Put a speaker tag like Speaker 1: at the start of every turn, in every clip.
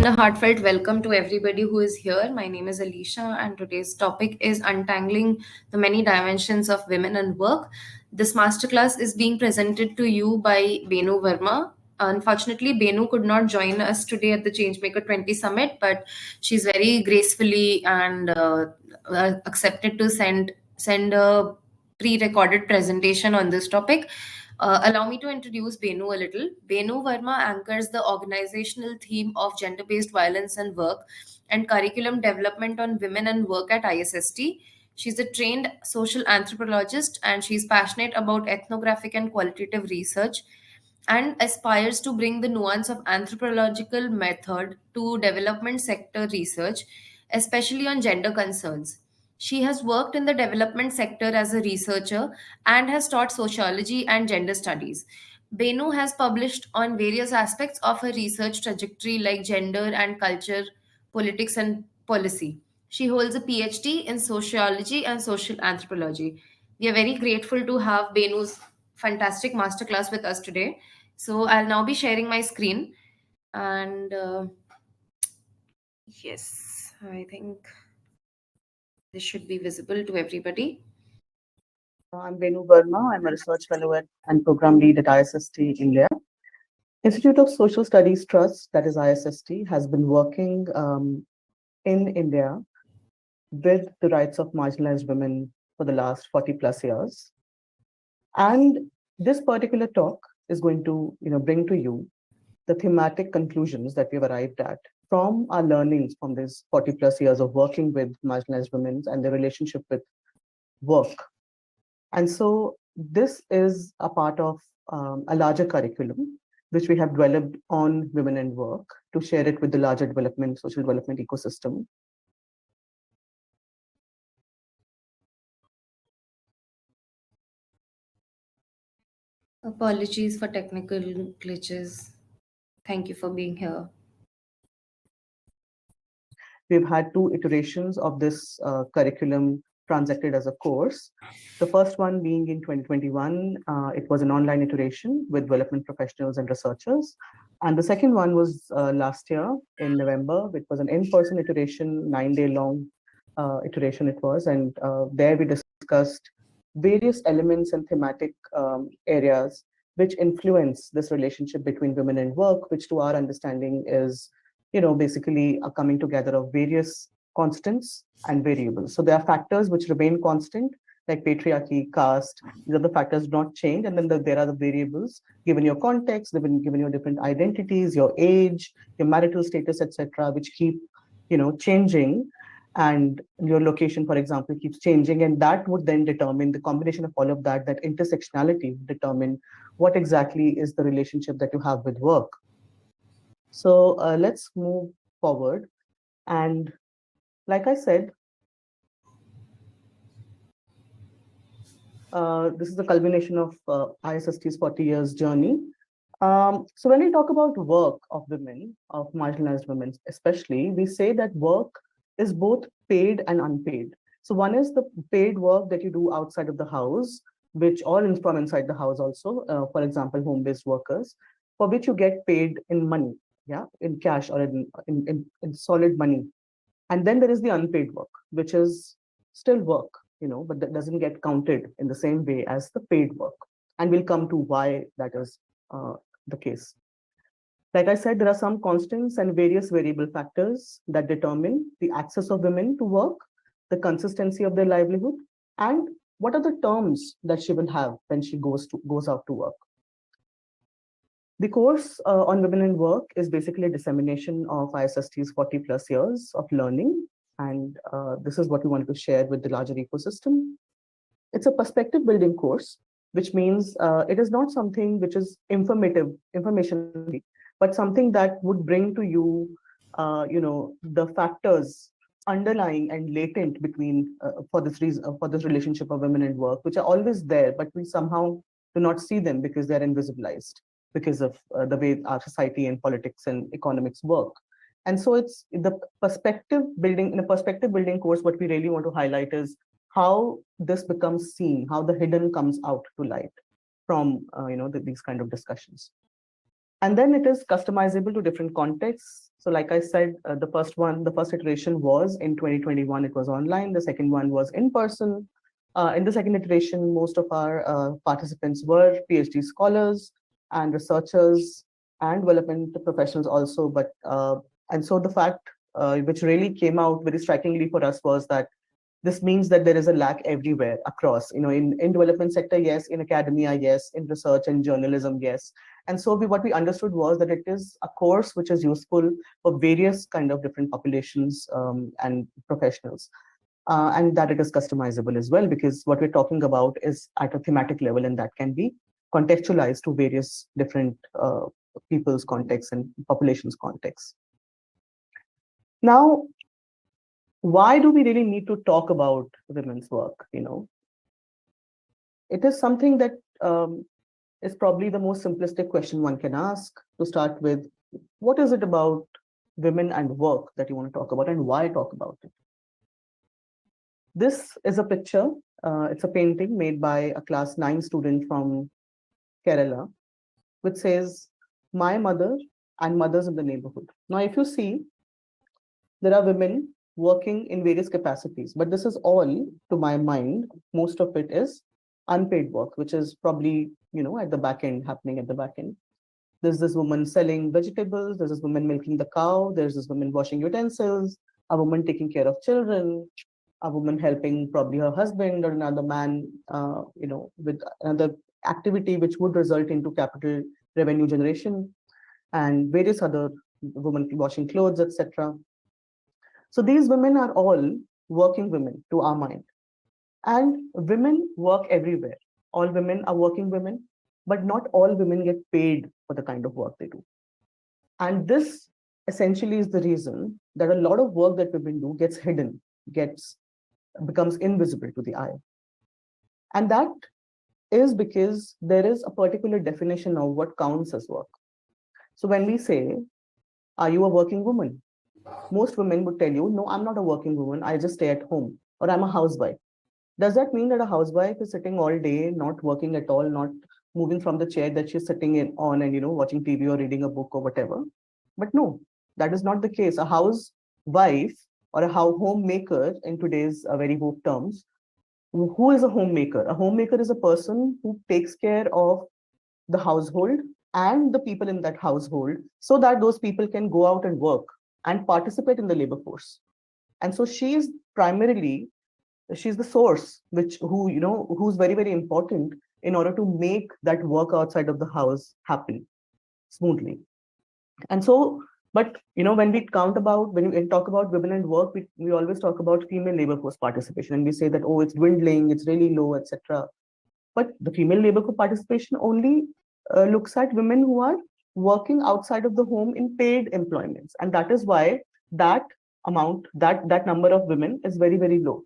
Speaker 1: a heartfelt welcome to everybody who is here. My name is Alicia, and today's topic is Untangling the Many Dimensions of Women and Work. This masterclass is being presented to you by Benu Verma. Unfortunately, Benu could not join us today at the Changemaker 20 Summit, but she's very gracefully and accepted to send a pre-recorded presentation on this topic. Allow me to introduce Benu a little. Benu Verma anchors the organizational theme of gender-based violence and work and curriculum development on women and work at ISST. She's a trained social anthropologist and she's passionate about ethnographic and qualitative research and aspires to bring the nuance of anthropological method to development sector research, especially on gender concerns. She has worked in the development sector as a researcher and has taught sociology and gender studies. Benu has published on various aspects of her research trajectory like gender and culture, politics, and policy. She holds a PhD in sociology and social anthropology. We are very grateful to have Benu's fantastic masterclass with us today. So I'll now be sharing my screen. And yes, I think this should be visible to everybody.
Speaker 2: I'm Benu Verma. I'm a research fellow and program lead at ISST India. Institute of Social Studies Trust, that is ISST, has been working in India with the rights of marginalized women for the last 40 plus years. And this particular talk is going to bring to you the thematic conclusions that we've arrived at from our learnings from these 40 plus years of working with marginalized women and their relationship with work. And so this is a part of a larger curriculum, which we have developed on women and work to share it with the larger social development ecosystem.
Speaker 1: Apologies for technical glitches. Thank you for being here.
Speaker 2: We've had 2 iterations of this curriculum transacted as a course. The first one being in 2021, it was an online iteration with development professionals and researchers. And the second one was last year in November, which was an in-person iteration, 9-day-long iteration it was. And there we discussed various elements and thematic areas which influence this relationship between women and work, which to our understanding is basically a coming together of various constants and variables. So there are factors which remain constant, like patriarchy, caste. These are the factors not change, and then there are the variables given your context, given your different identities, your age, your marital status, etc., which keep changing, and your location, for example, keeps changing, and that would then determine the combination of all of that intersectionality determine what exactly is the relationship that you have with work. So let's move forward. And like I said, this is the culmination of ISST's 40 years journey. So when we talk about work of women, of marginalized women especially, we say that work is both paid and unpaid. So one is the paid work that you do outside of the house, which or from inside the house also, for example, home-based workers, for which you get paid in money. Yeah, in cash or in solid money. And then there is the unpaid work, which is still work, but that doesn't get counted in the same way as the paid work. And we'll come to why that is the case. Like I said, there are some constants and various variable factors that determine the access of women to work, the consistency of their livelihood, and what are the terms that she will have when she goes out to work. The course on women and work is basically a dissemination of ISST's 40 plus years of learning. And this is what we wanted to share with the larger ecosystem. It's a perspective building course, which means it is not something which is information, but something that would bring to you, the factors underlying and latent between for this reason, for this relationship of women and work, which are always there, but we somehow do not see them because they're invisibilized, because of the way our society and politics and economics work. And so it's the perspective building, in a perspective building course, what we really want to highlight is how this becomes seen, how the hidden comes out to light from these kind of discussions. And then it is customizable to different contexts. So like I said, the first iteration was in 2021, it was online. The second one was in person. In the second iteration, most of our participants were PhD scholars and researchers and development professionals also. And so the fact which really came out very strikingly for us was that this means that there is a lack everywhere across, in development sector, yes, in academia, yes, in research and journalism, yes. And so what we understood was that it is a course which is useful for various kind of different populations and professionals. And that it is customizable as well, because what we're talking about is at a thematic level, and that can be contextualized to various different people's contexts and populations contexts. Now, why do we really need to talk about women's work? It is something that is probably the most simplistic question one can ask to start with. What is it about women and work that you want to talk about, and why talk about it? This is a picture. It's a painting made by a class 9 student from Kerala, which says, "My mother and mothers in the neighborhood." Now, if you see, there are women working in various capacities, but this is all, to my mind, most of it is unpaid work, which is probably, at the back end, happening at the back end. There's this woman selling vegetables, there's this woman milking the cow, there's this woman washing utensils, a woman taking care of children, a woman helping probably her husband or another man, with another activity which would result into capital revenue generation, and various other women washing clothes, etc. So these women are all working women to our mind. And women work everywhere. All women are working women, but not all women get paid for the kind of work they do. And this essentially is the reason that a lot of work that women do gets hidden, becomes invisible to the eye. And that is because there is a particular definition of what counts as work. So when we say, "Are you a working woman?" Most women would tell you, "No, I'm not a working woman. I just stay at home," or "I'm a housewife." Does that mean that a housewife is sitting all day, not working at all, not moving from the chair that she's sitting on and watching TV or reading a book or whatever? But no, that is not the case. A housewife or a homemaker in today's very woke terms, who is a homemaker? A homemaker is a person who takes care of the household and the people in that household so that those people can go out and work and participate in the labor force. And so she's the source who's very, very important in order to make that work outside of the house happen smoothly. And so, but when we talk about women and work, we always talk about female labor force participation, and we say that, oh, it's dwindling, it's really low, etc. But the female labor force participation only looks at women who are working outside of the home in paid employments, and that is why that that number of women is very, very low.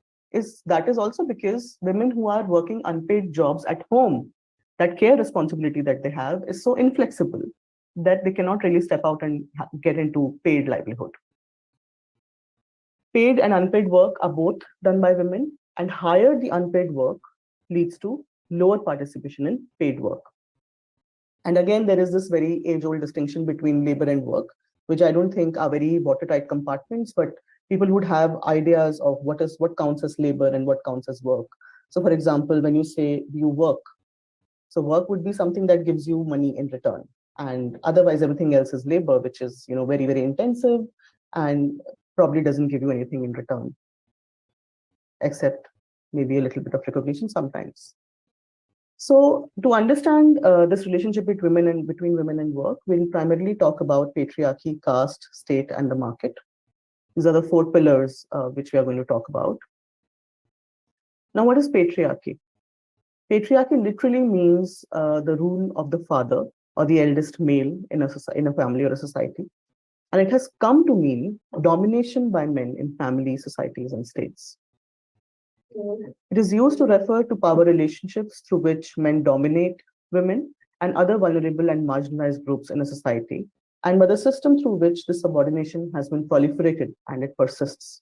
Speaker 2: That is also because women who are working unpaid jobs at home, that care responsibility that they have is so inflexible that they cannot really step out and get into paid livelihood. Paid and unpaid work are both done by women, and higher the unpaid work leads to lower participation in paid work. And again, there is this very age-old distinction between labor and work, which I don't think are very watertight compartments, but people would have ideas of what counts as labor and what counts as work. So for example, when you say you work, so work would be something that gives you money in return. And otherwise, everything else is labor, which is very, very intensive and probably doesn't give you anything in return, except maybe a little bit of recognition sometimes. So to understand this relationship between women and work, we'll primarily talk about patriarchy, caste, state, and the market. These are the 4 pillars which we are going to talk about. Now, what is patriarchy? Patriarchy literally means the rule of the father or the eldest male in a family or a society. And it has come to mean domination by men in families, societies, and states. It is used to refer to power relationships through which men dominate women and other vulnerable and marginalized groups in a society, and by the system through which this subordination has been proliferated and it persists.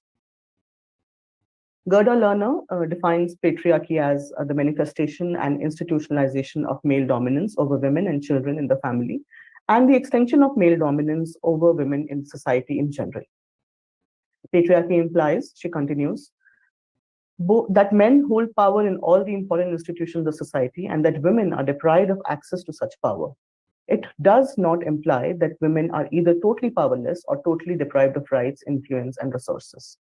Speaker 2: Gerda Lerner defines patriarchy as the manifestation and institutionalization of male dominance over women and children in the family, and the extension of male dominance over women in society in general. Patriarchy implies, she continues, that men hold power in all the important institutions of society and that women are deprived of access to such power. It does not imply that women are either totally powerless or totally deprived of rights, influence, and resources.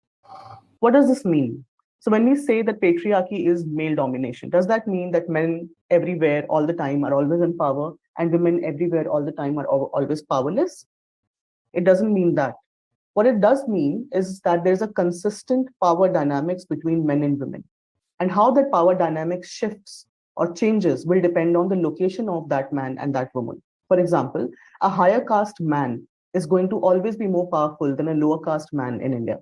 Speaker 2: What does this mean? So, when we say that patriarchy is male domination, does that mean that men everywhere all the time are always in power and women everywhere all the time are always powerless? It doesn't mean that. What it does mean is that there's a consistent power dynamics between men and women. And how that power dynamic shifts or changes will depend on the location of that man and that woman. For example, a higher caste man is going to always be more powerful than a lower caste man in India.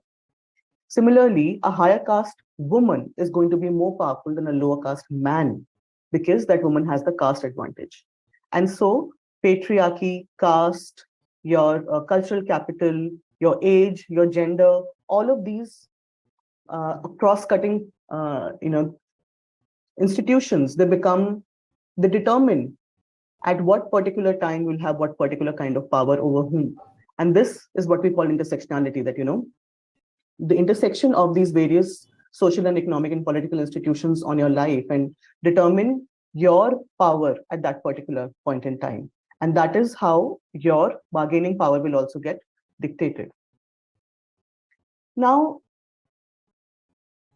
Speaker 2: Similarly, a higher caste woman is going to be more powerful than a lower caste man because that woman has the caste advantage. And so, patriarchy, caste, your cultural capital, your age, your gender, all of these cross-cutting, institutions, they determine at what particular time you'll have what particular kind of power over whom. And this is what we call intersectionality, that, the intersection of these various social and economic and political institutions on your life and determine your power at that particular point in time. And that is how your bargaining power will also get dictated. Now,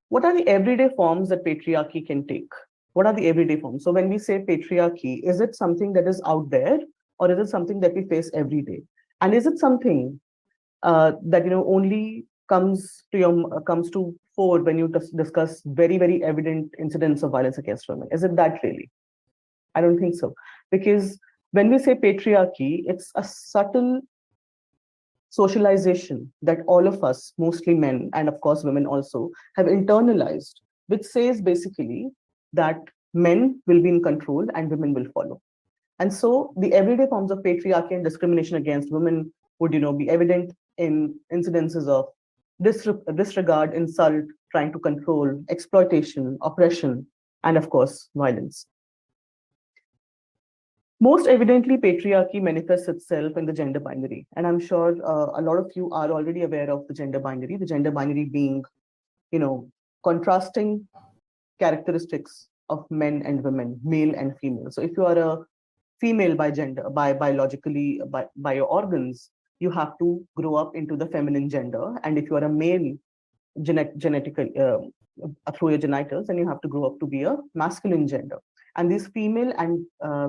Speaker 2: what are the everyday forms that patriarchy can take? What are the everyday forms? So when we say patriarchy, is it something that is out there, or is it something that we face every day? And is it something that only comes to fore when you discuss very, very evident incidents of violence against women? Is it that really? I don't think so, because when we say patriarchy, it's a subtle socialization that all of us, mostly men and of course women also, have internalized, which says basically that men will be in control and women will follow. And so the everyday forms of patriarchy and discrimination against women would be evident in incidences of disregard, insult, trying to control, exploitation, oppression, and of course violence. Most evidently, patriarchy manifests itself in the gender binary. And I'm sure a lot of you are already aware of the gender binary being, contrasting characteristics of men and women, male and female. So if you are a female by gender, biologically, by your organs, you have to grow up into the feminine gender. And if you are a male genetically, through your genitals, then you have to grow up to be a masculine gender. And these female and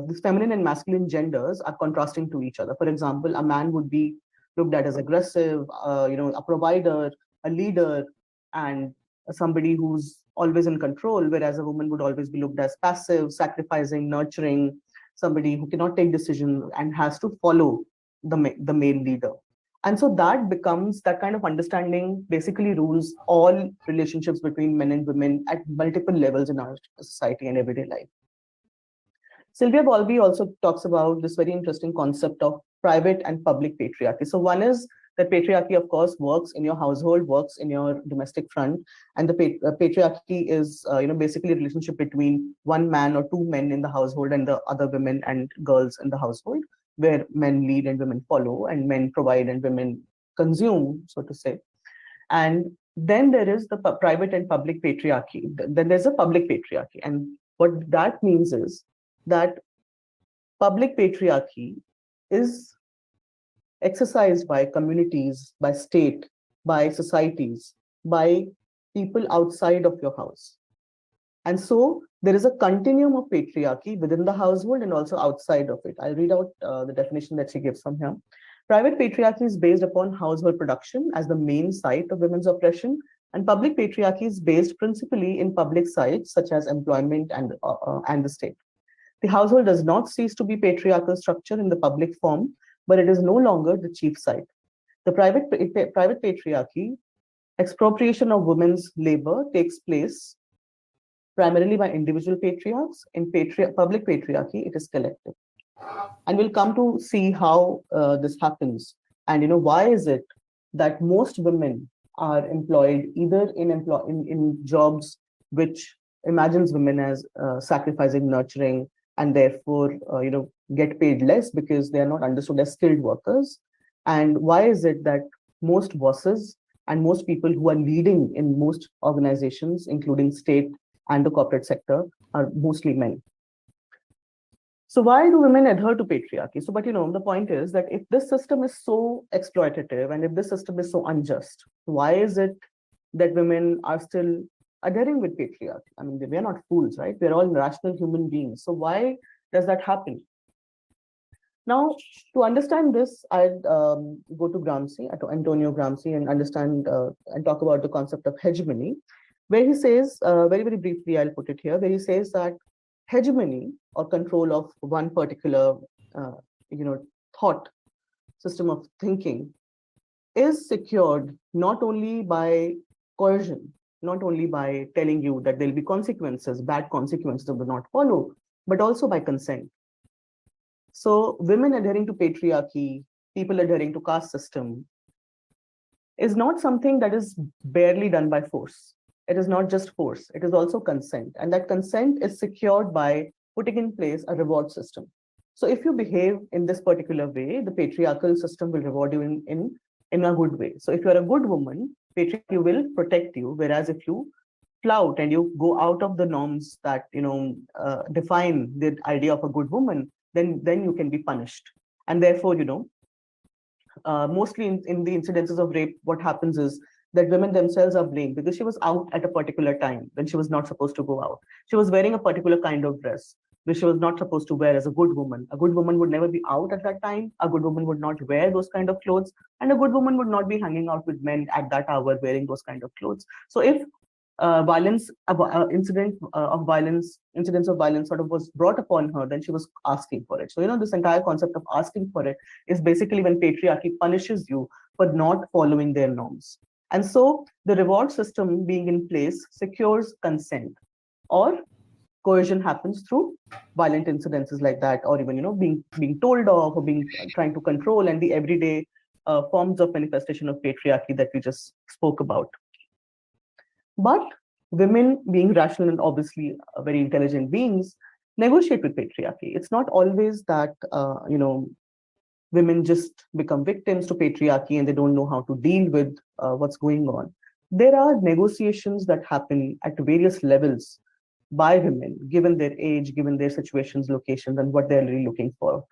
Speaker 2: these feminine and masculine genders are contrasting to each other. For example, a man would be looked at as aggressive, a provider, a leader, and somebody who's always in control, whereas a woman would always be looked as passive, sacrificing, nurturing, somebody who cannot take decisions and has to follow the male leader. And so that kind of understanding basically rules all relationships between men and women at multiple levels in our society and everyday life. Sylvia Bowlby also talks about this very interesting concept of private and public patriarchy. So one is that patriarchy, of course, works in your household, works in your domestic front, and the patriarchy is, basically a relationship between one man or two men in the household and the other women and girls in the household, where men lead and women follow, and men provide and women consume, so to say. And then there is the private and public patriarchy. Then there's a public patriarchy, and what that means is that public patriarchy is exercised by communities, by state, by societies, by people outside of your house. And so there is a continuum of patriarchy within the household and also outside of it. I'll read out the definition that she gives from here. Private patriarchy is based upon household production as the main site of women's oppression, and public patriarchy is based principally in public sites such as employment and the state. The household does not cease to be patriarchal structure in the public form, but it is no longer the chief site. The private patriarchy, expropriation of women's labor, takes place primarily by individual patriarchs. In public patriarchy, it is collective. And we'll come to see how this happens. And why is it that most women are employed either in jobs which imagines women as sacrificing, nurturing, and therefore get paid less because they are not understood as skilled workers? And why is it that most bosses and most people who are leading in most organizations, including state and the corporate sector, are mostly men? So why do women adhere to patriarchy? So, but the point is that if this system is so exploitative and if this system is so unjust, why is it that women are still adhering with patriarchy? I mean, we are not fools, right? We're all rational human beings. So why does that happen? Now, to understand this, I'd go to Gramsci, to Antonio Gramsci, and understand and talk about the concept of hegemony, where he says, very, very briefly, I'll put it here, where he says that hegemony or control of one particular, uh, thought system of thinking is secured not only by coercion, not only by telling you that there'll be consequences, bad consequences that will not follow, but also by consent. So women adhering to patriarchy, people adhering to caste system is not something that is barely done by force. It is not just force, it is also consent. And that consent is secured by putting in place a reward system. So if you behave in this particular way, the patriarchal system will reward you in a good way. So if you're a good woman, patriarchy will protect you. Whereas if you flout and you go out of the norms that define the idea of a good woman, then you can be punished. And therefore, mostly in the incidences of rape, what happens is that women themselves are blamed because she was out at a particular time when she was not supposed to go out. She was wearing a particular kind of dress which she was not supposed to wear as a good woman. A good woman would never be out at that time. A good woman would not wear those kind of clothes. And a good woman would not be hanging out with men at that hour wearing those kind of clothes. So if incidents of violence sort of was brought upon her, then she was asking for it. So, this entire concept of asking for it is basically when patriarchy punishes you for not following their norms. And so the reward system being in place secures consent, or coercion happens through violent incidences like that, or even, being told off or being trying to control, and the everyday forms of manifestation of patriarchy that we just spoke about. But women, being rational and obviously very intelligent beings, negotiate with patriarchy. It's not always that women just become victims to patriarchy and they don't know how to deal with what's going on. There are negotiations that happen at various levels by women, given their age, given their situations, locations, and what they're really looking for.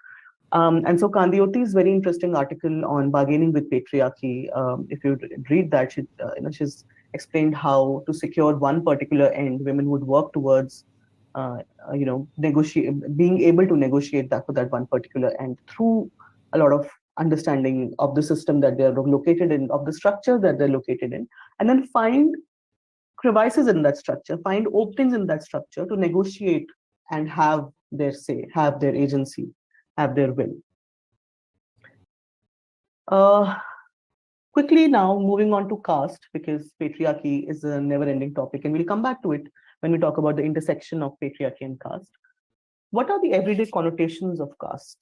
Speaker 2: And so Kandioti's very interesting article on bargaining with patriarchy, if you read that, she's explained how to secure one particular end, women would work towards, being able to negotiate that for that one particular end through a lot of understanding of the system that they're located in, of the structure that they're located in, and then find crevices in that structure, find openings in that structure to negotiate and have their say, have their agency, have their will. Quickly now, moving on to caste, because patriarchy is a never-ending topic, and we'll come back to it when we talk about the intersection of patriarchy and caste. What are the everyday connotations of caste?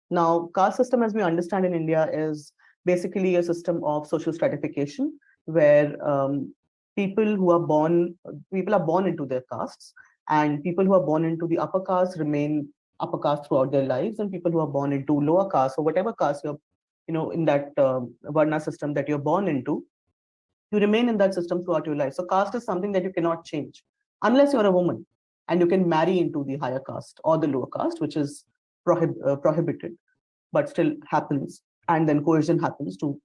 Speaker 2: Now, caste system, as we understand in India, is basically a system of social stratification where people are born into their castes, and people who are born into the upper caste remain upper caste throughout their lives, and people who are born into lower caste or whatever caste you're, in that Varna system that you're born into, you remain in that system throughout your life. So caste is something that you cannot change unless you're a woman and you can marry into the higher caste or the lower caste, which is prohibited, but still happens. And then coercion happens to,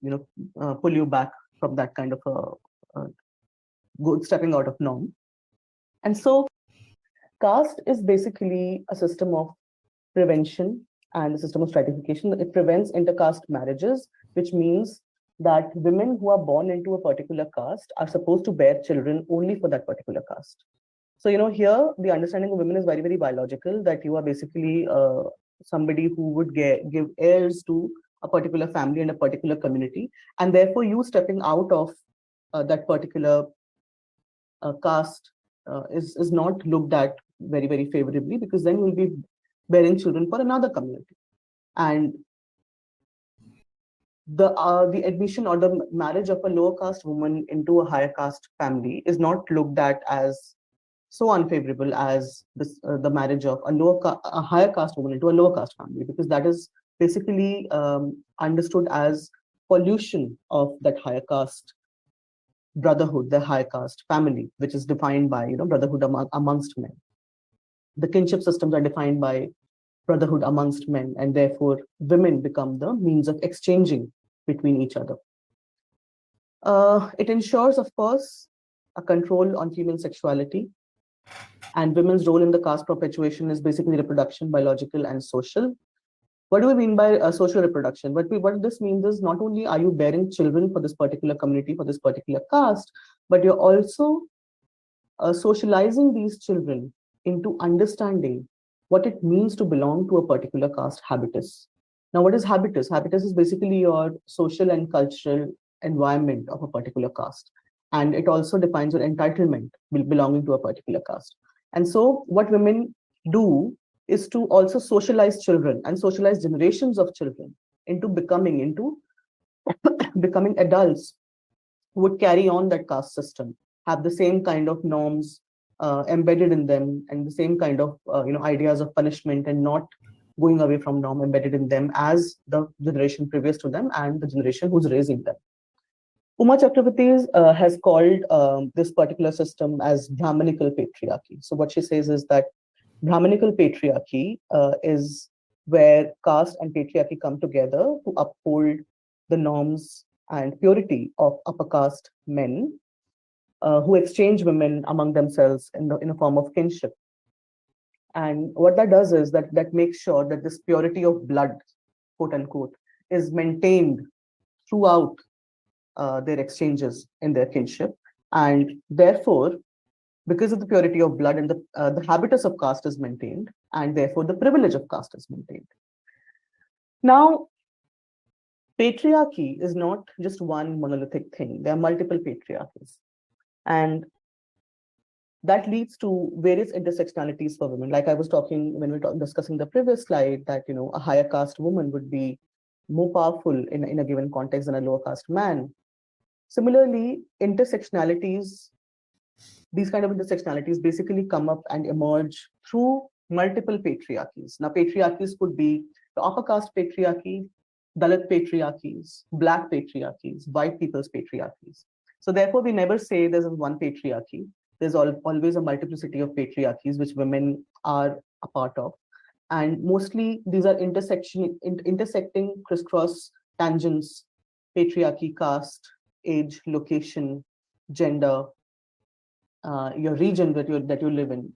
Speaker 2: pull you back from that kind of stepping out of norm. And so caste is basically a system of prevention and a system of stratification. It prevents intercaste marriages, which means that women who are born into a particular caste are supposed to bear children only for that particular caste. So, here the understanding of women is very, very biological, that you are basically somebody who would give heirs to a particular family and a particular community. And therefore, you stepping out of that particular caste is not looked at very, very favorably, because then you'll be bearing children for another community. And the admission or the marriage of a lower caste woman into a higher caste family is not looked at as so unfavorable as this, the marriage of a higher caste woman into a lower caste family, because that is basically understood as pollution of that higher caste brotherhood, the higher caste family, which is defined by brotherhood amongst men. The kinship systems are defined by brotherhood amongst men, and therefore women become the means of exchanging between each other. It ensures, of course, a control on female sexuality, and women's role in the caste perpetuation is basically reproduction, biological and social. What do we mean by social reproduction? What this means is not only are you bearing children for this particular community, for this particular caste, but you're also socializing these children into understanding what it means to belong to a particular caste habitus. Now, what is habitus? Habitus is basically your social and cultural environment of a particular caste. And it also defines your entitlement belonging to a particular caste. And so, what women do is to also socialize children and socialize generations of children into becoming adults who would carry on that caste system, have the same kind of norms embedded in them, and the same kind of ideas of punishment and not going away from norm embedded in them as the generation previous to them and the generation who's raising them. Uma Chakravarti has called this particular system as Brahmanical patriarchy. So what she says is that Brahmanical patriarchy is where caste and patriarchy come together to uphold the norms and purity of upper caste men who exchange women among themselves in a form of kinship. And what that does is that makes sure that this purity of blood, quote unquote, is maintained throughout their exchanges in their kinship. And therefore, because of the purity of blood and the habitus of caste is maintained, and therefore the privilege of caste is maintained. Now, patriarchy is not just one monolithic thing. There are multiple patriarchies. And that leads to various intersectionalities for women. Like I was talking when we were discussing the previous slide, that a higher caste woman would be more powerful in a given context than a lower caste man. Similarly, these kind of intersectionalities basically come up and emerge through multiple patriarchies. Now, patriarchies could be the upper caste patriarchy, Dalit patriarchies, Black patriarchies, white people's patriarchies. So therefore, we never say there's one patriarchy. There's always a multiplicity of patriarchies which women are a part of. And mostly these are intersecting crisscross tangents: patriarchy, caste, age, location, gender, your region that you live in,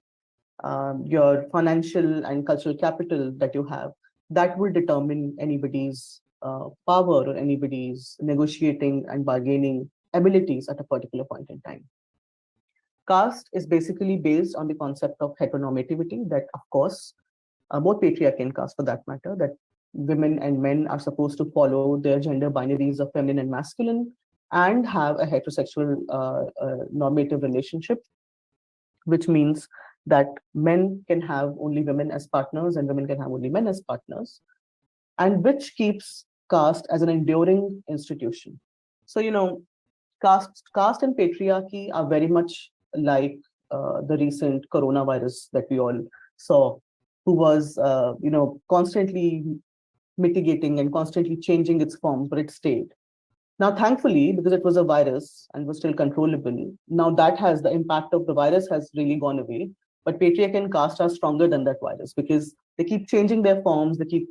Speaker 2: your financial and cultural capital that you have. That will determine anybody's power or anybody's negotiating and bargaining abilities at a particular point in time. Caste is basically based on the concept of heteronormativity, that, of course, both patriarchy and caste for that matter, that women and men are supposed to follow their gender binaries of feminine and masculine and have a heterosexual normative relationship, which means that men can have only women as partners and women can have only men as partners, and which keeps caste as an enduring institution. So, caste and patriarchy are very much like the recent coronavirus that we all saw, who was, constantly mitigating and constantly changing its forms, but it stayed. Now, thankfully, because it was a virus and was still controllable, now the impact of the virus has really gone away. But patriarchy and caste are stronger than that virus because they keep changing their forms. They keep,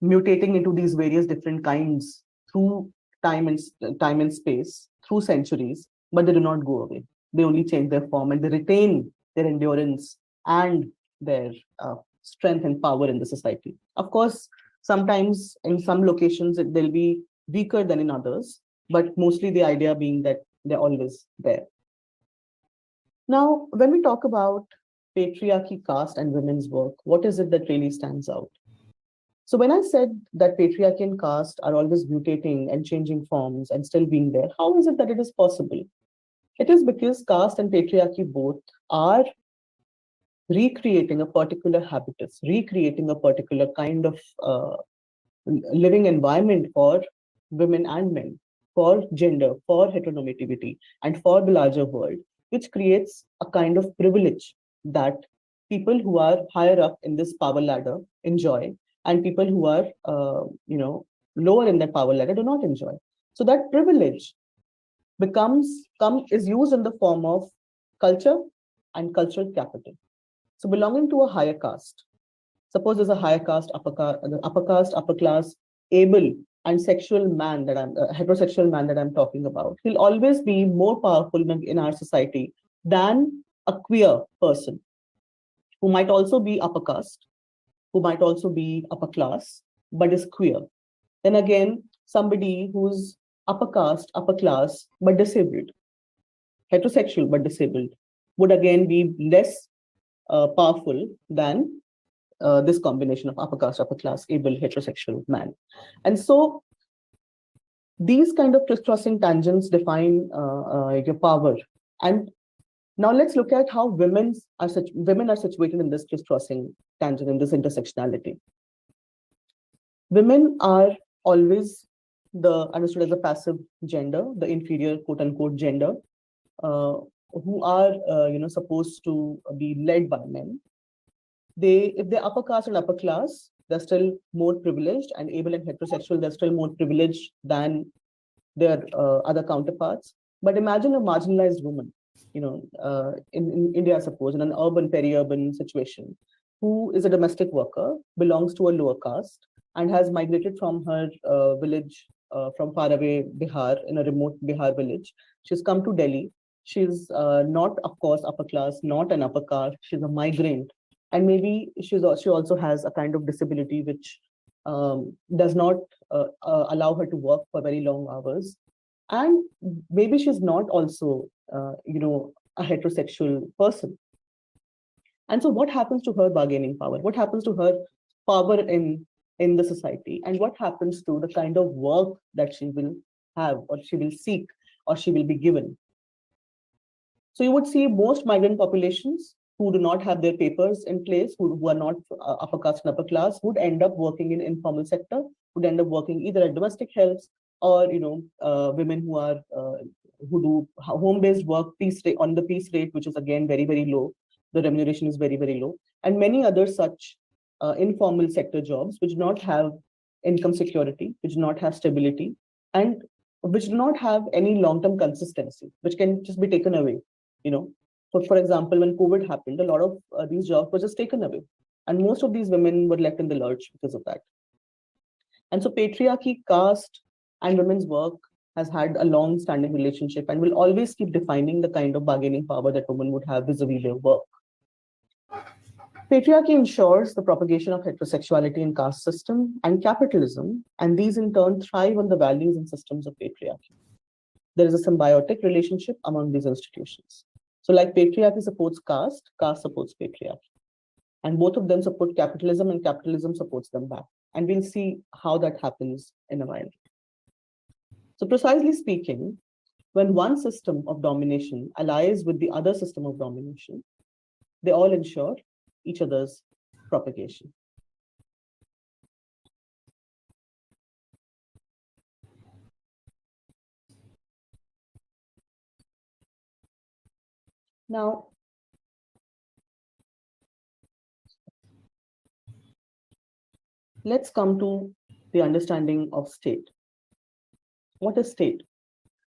Speaker 2: mutating into these various different kinds through time and space, through centuries, but they do not go away. They only change their form and they retain their endurance and their strength and power in the society. Of course, sometimes in some locations they'll be weaker than in others, but mostly the idea being that they're always there. Now, when we talk about patriarchy, caste, and women's work, what is it that really stands out? So when I said that patriarchy and caste are always mutating and changing forms and still being there, how is it that it is possible? It is because caste and patriarchy both are recreating a particular habitus, recreating a particular kind of living environment for women and men, for gender, for heteronormativity, and for the larger world, which creates a kind of privilege that people who are higher up in this power ladder enjoy, and people who are, lower in that power ladder do not enjoy. So that privilege is used in the form of culture and cultural capital. So belonging to a higher caste, suppose there's a higher caste, upper caste, upper class, able and sexual man that I'm heterosexual man that I'm talking about, he'll always be more powerful in our society than a queer person who might also be upper caste, who might also be upper class, but is queer. Then again, somebody who's upper caste, upper class, but disabled, heterosexual but disabled, would again be less powerful than this combination of upper caste, upper class, able, heterosexual man. And so these kind of crisscrossing tangents define your power. And now let's look at how women are situated in this crisscrossing tangent, in this intersectionality. Women are always understood as a passive gender, the inferior quote unquote gender, who are supposed to be led by men. If they're upper caste and upper class, they're still more privileged, and able and heterosexual, they're still more privileged than their other counterparts. But imagine a marginalized woman, in India, suppose, in an urban, peri-urban situation, who is a domestic worker, belongs to a lower caste, and has migrated from her village from far away Bihar, in a remote Bihar village. She's come to Delhi. She's not, of course, upper class, not an upper caste. She's a migrant. And maybe she also has a kind of disability which does not allow her to work for very long hours. And maybe she's not also, a heterosexual person. And so what happens to her bargaining power? What happens to her power in the society? And what happens to the kind of work that she will have, or she will seek, or she will be given? So you would see most migrant populations who do not have their papers in place, who are not upper caste and upper class, would end up working in informal sector, would end up working either at domestic helps, or women who do home-based work on the piece rate, which is again very, very low. The remuneration is very, very low, and many other such informal sector jobs which do not have income security, which do not have stability, and which do not have any long-term consistency, which can just be taken away. For example, when COVID happened, a lot of these jobs were just taken away, and most of these women were left in the lurch because of that. And so patriarchy, caste, and women's work has had a long-standing relationship and will always keep defining the kind of bargaining power that women would have vis-a-vis their work. Patriarchy ensures the propagation of heterosexuality in caste system and capitalism, and these in turn thrive on the values and systems of patriarchy. There is a symbiotic relationship among these institutions. So like patriarchy supports caste, caste supports patriarchy. And both of them support capitalism, and capitalism supports them back. And we'll see how that happens in a while. So precisely speaking, when one system of domination allies with the other system of domination, they all ensure each other's propagation. Now, let's come to the understanding of state. What is state?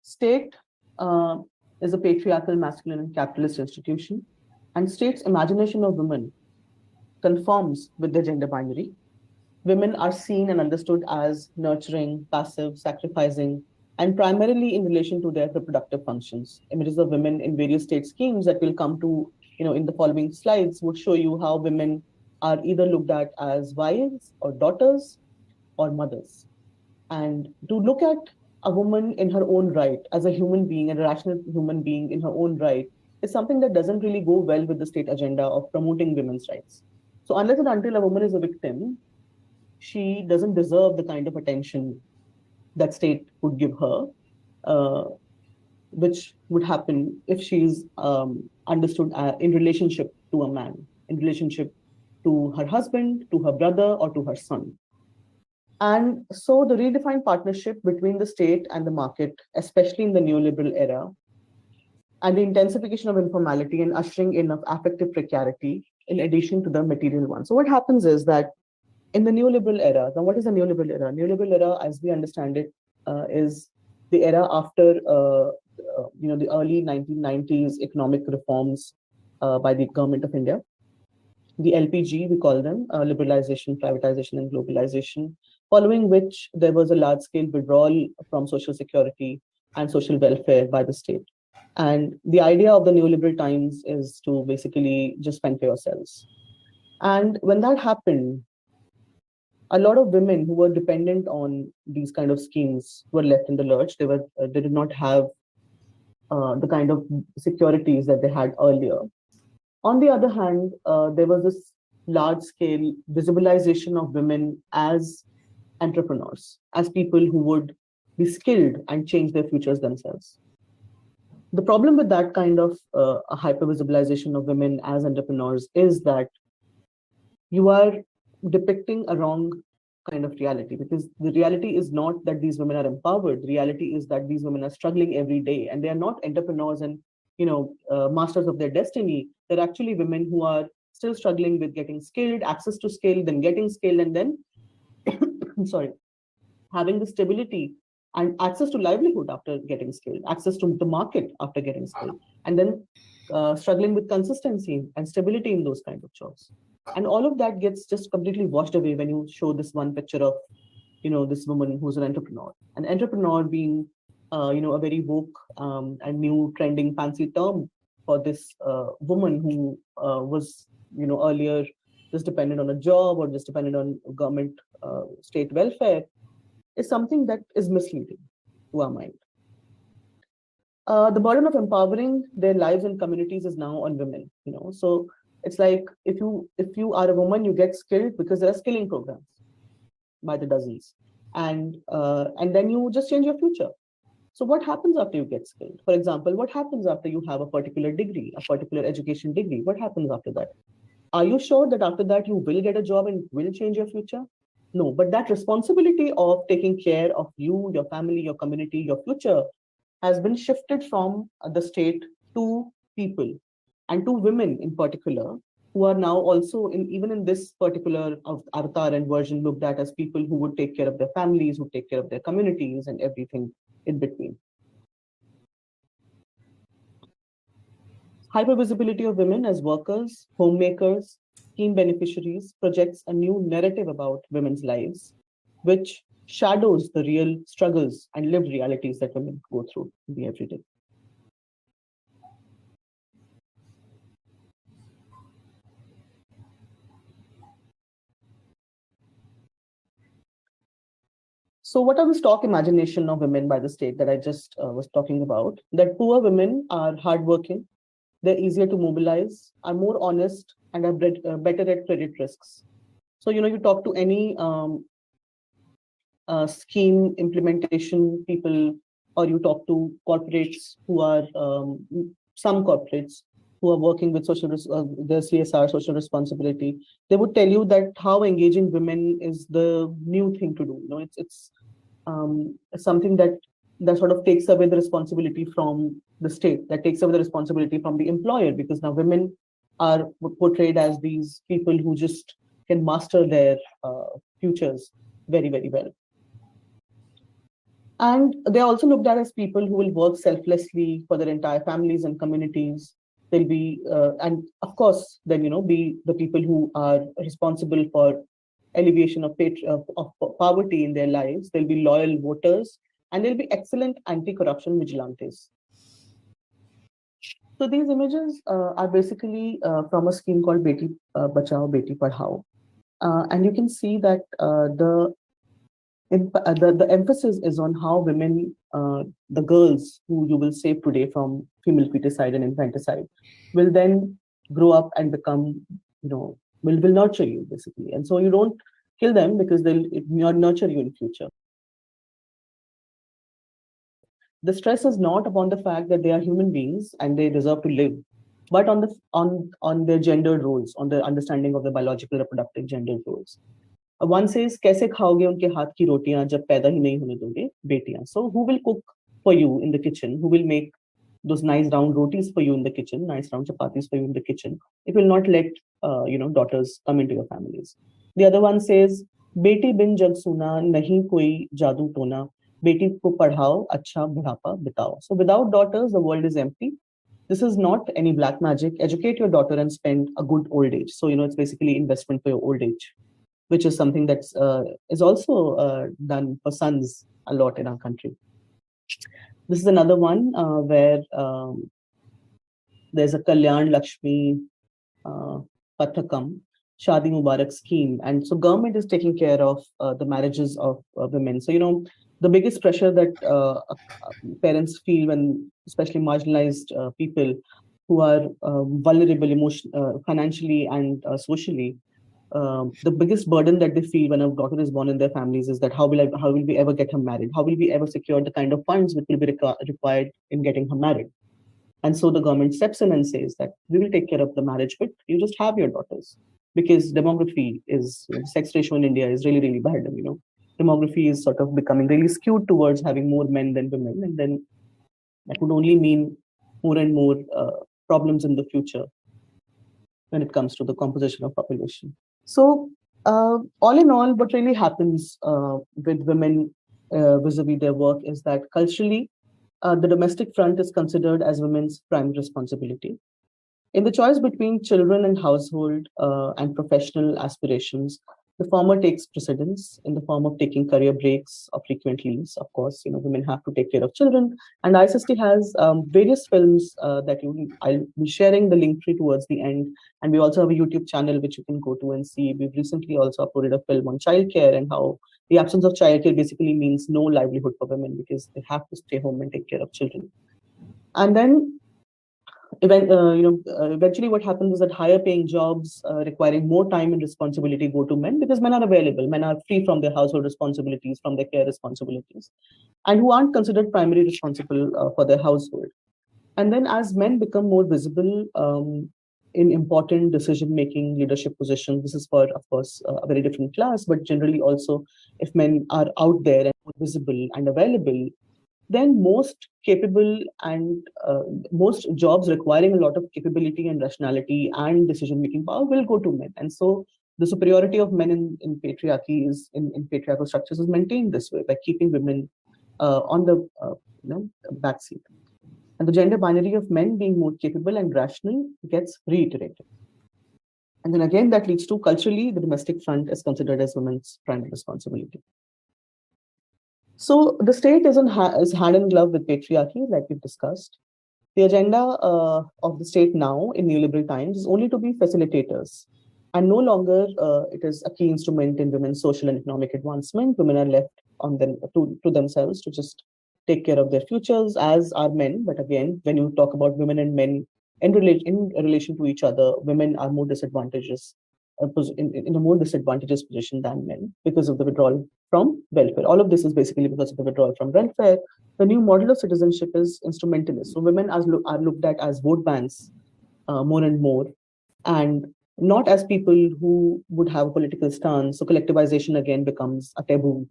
Speaker 2: State is a patriarchal, masculine, and capitalist institution, and state's imagination of women conforms with the gender binary. Women are seen and understood as nurturing, passive, sacrificing, and primarily in relation to their reproductive functions. Images of women in various state schemes that we'll come to, in the following slides would show you how women are either looked at as wives or daughters or mothers. And to look at a woman in her own right, as a human being, a rational human being in her own right, is something that doesn't really go well with the state agenda of promoting women's rights. So unless and until a woman is a victim, she doesn't deserve the kind of attention that state would give her, which would happen if she's understood in relationship to a man, in relationship to her husband, to her brother, or to her son. And so the redefined partnership between the state and the market, especially in the neoliberal era, and the intensification of informality and ushering in of affective precarity in addition to the material one. So what happens is that in the neoliberal era, now what is the neoliberal era? Neoliberal era, as we understand it, is the era after the early 1990s economic reforms by the government of India. The LPG, we call them, liberalization, privatization, and globalization, following which there was a large-scale withdrawal from social security and social welfare by the state. And the idea of the neoliberal times is to basically just fend for yourselves. And when that happened, a lot of women who were dependent on these kind of schemes were left in the lurch. They did not have the kind of securities that they had earlier. On the other hand, there was this large-scale visibilization of women as entrepreneurs, as people who would be skilled and change their futures themselves. The problem with that kind of a hyper-visibilization of women as entrepreneurs is that you are depicting a wrong kind of reality, because the reality is not that these women are empowered. The reality is that these women are struggling every day, and they are not entrepreneurs and masters of their destiny. They're actually women who are still struggling with getting skilled, access to skill, then getting skilled, and then sorry, having the stability and access to livelihood after getting skilled, access to the market after getting skilled, and then struggling with consistency and stability in those kind of jobs. And all of that gets just completely washed away when you show this one picture of, this woman who's an entrepreneur being, a very woke and new trending fancy term for this woman who was, earlier just dependent on a job or just dependent on government state welfare, is something that is misleading to our mind. The burden of empowering their lives and communities is now on women. So it's like if you are a woman, you get skilled because there are skilling programs by the dozens, and then you just change your future. So what happens after you get skilled? For example, what happens after you have a particular degree, a particular education degree? What happens after that? Are you sure that after that you will get a job and will change your future? No, but that responsibility of taking care of you, your family, your community, your future has been shifted from the state to people, and to women in particular, who are now also even in this particular avatar and version looked at as people who would take care of their families, who take care of their communities and everything in between. Hypervisibility of women as workers, homemakers, scheme beneficiaries projects a new narrative about women's lives, which shadows the real struggles and lived realities that women go through in the everyday. So what are the stock imagination of women by the state that I just was talking about? That poor women are hardworking, they're easier to mobilize, are more honest, and are better at credit risks. So, you talk to any scheme implementation people, or you talk to corporates who are, some corporates who are working with the CSR, social responsibility, they would tell you that how engaging women is the new thing to do. It's something that sort of takes away the responsibility from the state, that takes away the responsibility from the employer, because now women are portrayed as these people who just can master their futures very, very well. And they're also looked at as people who will work selflessly for their entire families and communities. They'll be, and of course, then, be the people who are responsible for alleviation of poverty in their lives. They'll be loyal voters, and they'll be excellent anti-corruption vigilantes. So these images are basically from a scheme called Beti Bachao, Beti Padhao. And you can see that the emphasis is on how women, the girls who you will save today from female feticide and infanticide, will then grow up and become, will nurture you basically. And so you don't kill them because they'll nurture you in future. The stress is not upon the fact that they are human beings and they deserve to live, but on their gendered roles, on the understanding of the biological reproductive gendered roles. One says, "कैसे खाओगे उनके हाथ की रोटियां जब पैदा ही नहीं होने दोगे बेटियां?" So who will cook for you in the kitchen? Who will make those nice round rotis for you in the kitchen, nice round chapatis for you in the kitchen. It will not let daughters come into your families. The other one says, "Beti bin jag suna, nahi koi jadoo tona. Beti ko padhao, acha budhapa bitao." So without daughters, the world is empty. This is not any black magic. Educate your daughter and spend a good old age. So it's basically investment for your old age, which is something that's is also done for sons a lot in our country. This is another one where there's a Kalyan Lakshmi uh, Pathakam, Shadi Mubarak scheme. And so government is taking care of the marriages of women. So, the biggest pressure that parents feel when, especially marginalized people who are vulnerable financially and socially, the biggest burden that they feel when a daughter is born in their families is that how will we ever get her married? How will we ever secure the kind of funds which will be required in getting her married? And so the government steps in and says that we will take care of the marriage, but you just have your daughters, because demography is sex ratio in India is really really bad. And, demography is sort of becoming really skewed towards having more men than women, and then that would only mean more and more problems in the future when it comes to the composition of population. So, all in all, what really happens with women vis-a-vis their work is that culturally, the domestic front is considered as women's primary responsibility. In the choice between children and household and professional aspirations, the former takes precedence in the form of taking career breaks or frequent leaves. Of course, women have to take care of children, and ISST has various films that I'll be sharing the link tree towards the end, and we also have a YouTube channel which you can go to and see. We've recently also uploaded a film on childcare and how the absence of childcare basically means no livelihood for women because they have to stay home and take care of children. And then eventually what happens is that higher paying jobs requiring more time and responsibility go to men because men are available. Men are free from their household responsibilities, from their care responsibilities, and who aren't considered primarily responsible for their household. And then as men become more visible in important decision making leadership positions, this is for, of course, a very different class, but generally also if men are out there and more visible and available, then most capable and most jobs requiring a lot of capability and rationality and decision making power will go to men. And so the superiority of men in patriarchy is in patriarchal structures is maintained this way by keeping women on the backseat. And the gender binary of men being more capable and rational gets reiterated. And then again, that leads to culturally, the domestic front is considered as women's primary responsibility. So the state is hand in glove with patriarchy, like we've discussed. The agenda of the state now in neoliberal times is only to be facilitators. And no longer it is a key instrument in women's social and economic advancement. Women are left on them to themselves to just take care of their futures, as are men. But again, when you talk about women and men in relation to each other, women are more disadvantageous in a more disadvantageous position than men because of the withdrawal from welfare. All of this is basically because of the withdrawal from welfare. The new model of citizenship is instrumentalist. So women are looked at as vote banks more and more, and not as people who would have a political stance. So collectivization again becomes a taboo.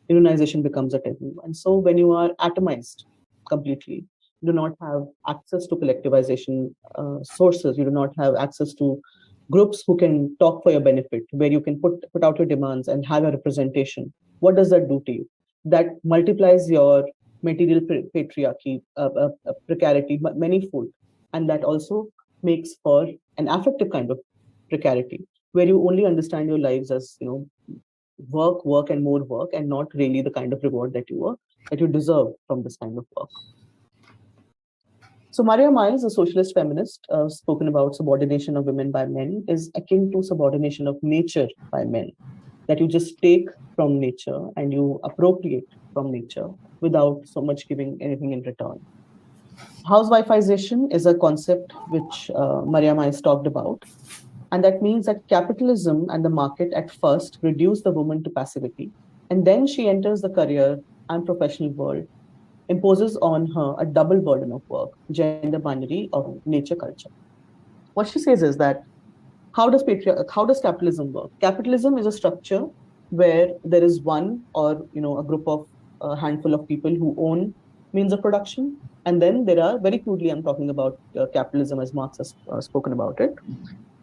Speaker 2: Unionization becomes a taboo. And so when you are atomized completely, you do not have access to collectivization sources. You do not have access to groups who can talk for your benefit, where you can put out your demands and have a representation. What does that do to you? That multiplies your material patriarchy, precarity, manyfold, and that also makes for an affective kind of precarity, where you only understand your lives as work, and more work, and not really the kind of reward that you deserve from this kind of work. So Maria Miles, a socialist feminist, spoken about subordination of women by men, is akin to subordination of nature by men, that you just take from nature and you appropriate from nature without so much giving anything in return. Housewifeization is a concept which Maria Miles talked about, and that means that capitalism and the market at first reduce the woman to passivity, and then she enters the career and professional world, imposes on her a double burden of work, gender binary of nature culture. What she says is that how does capitalism work? Capitalism is a structure where there is one or a group of a handful of people who own means of production, And then there are, very crudely, I'm talking about capitalism as Marx has spoken about it.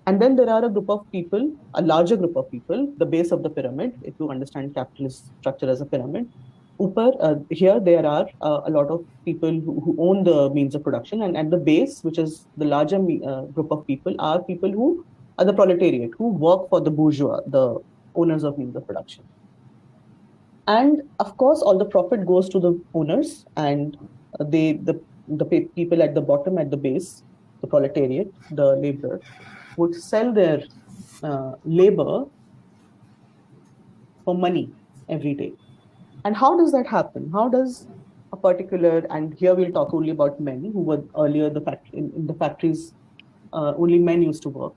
Speaker 2: And then there are a group of people, a larger group of people, the base of the pyramid, if you understand capitalist structure as a pyramid. Here there are a lot of people who own the means of production, and at the base, which is the larger group of people, are people who are the proletariat, who work for the bourgeois, the owners of means of production. And of course, all the profit goes to the owners, and the people at the bottom, at the base, the proletariat, the laborer, would sell their labor for money every day. And how does that happen? How does a particular, and here we'll talk only about men who were earlier in the factories, only men used to work.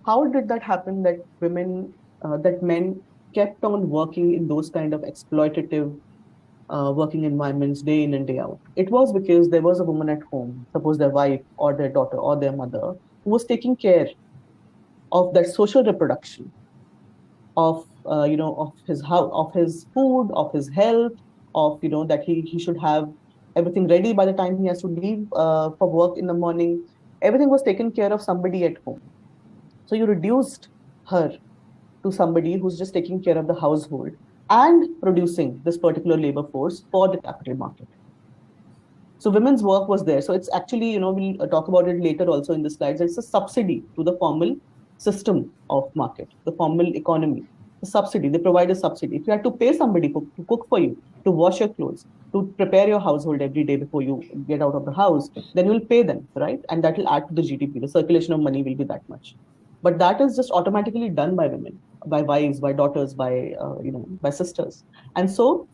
Speaker 2: How did that happen that that men kept on working in those kind of exploitative working environments day in and day out? It was because there was a woman at home, suppose their wife or their daughter or their mother, who was taking care of that social reproduction of of his house, of his food, of his health, of that he should have everything ready by the time he has to leave for work in the morning. Everything was taken care of somebody at home. So you reduced her to somebody who's just taking care of the household and producing this particular labor force for the capital market. So women's work was there. So it's actually, we'll talk about it later also in the slides. It's a subsidy to the formal system of market, the formal economy. The subsidy, they provide a subsidy. If you had to pay somebody to cook for you, to wash your clothes, to prepare your household every day before you get out of the house, then you'll pay them, right? And that will add to the GDP. The circulation of money will be that much. But that is just automatically done by women, by wives, by daughters, by sisters. And so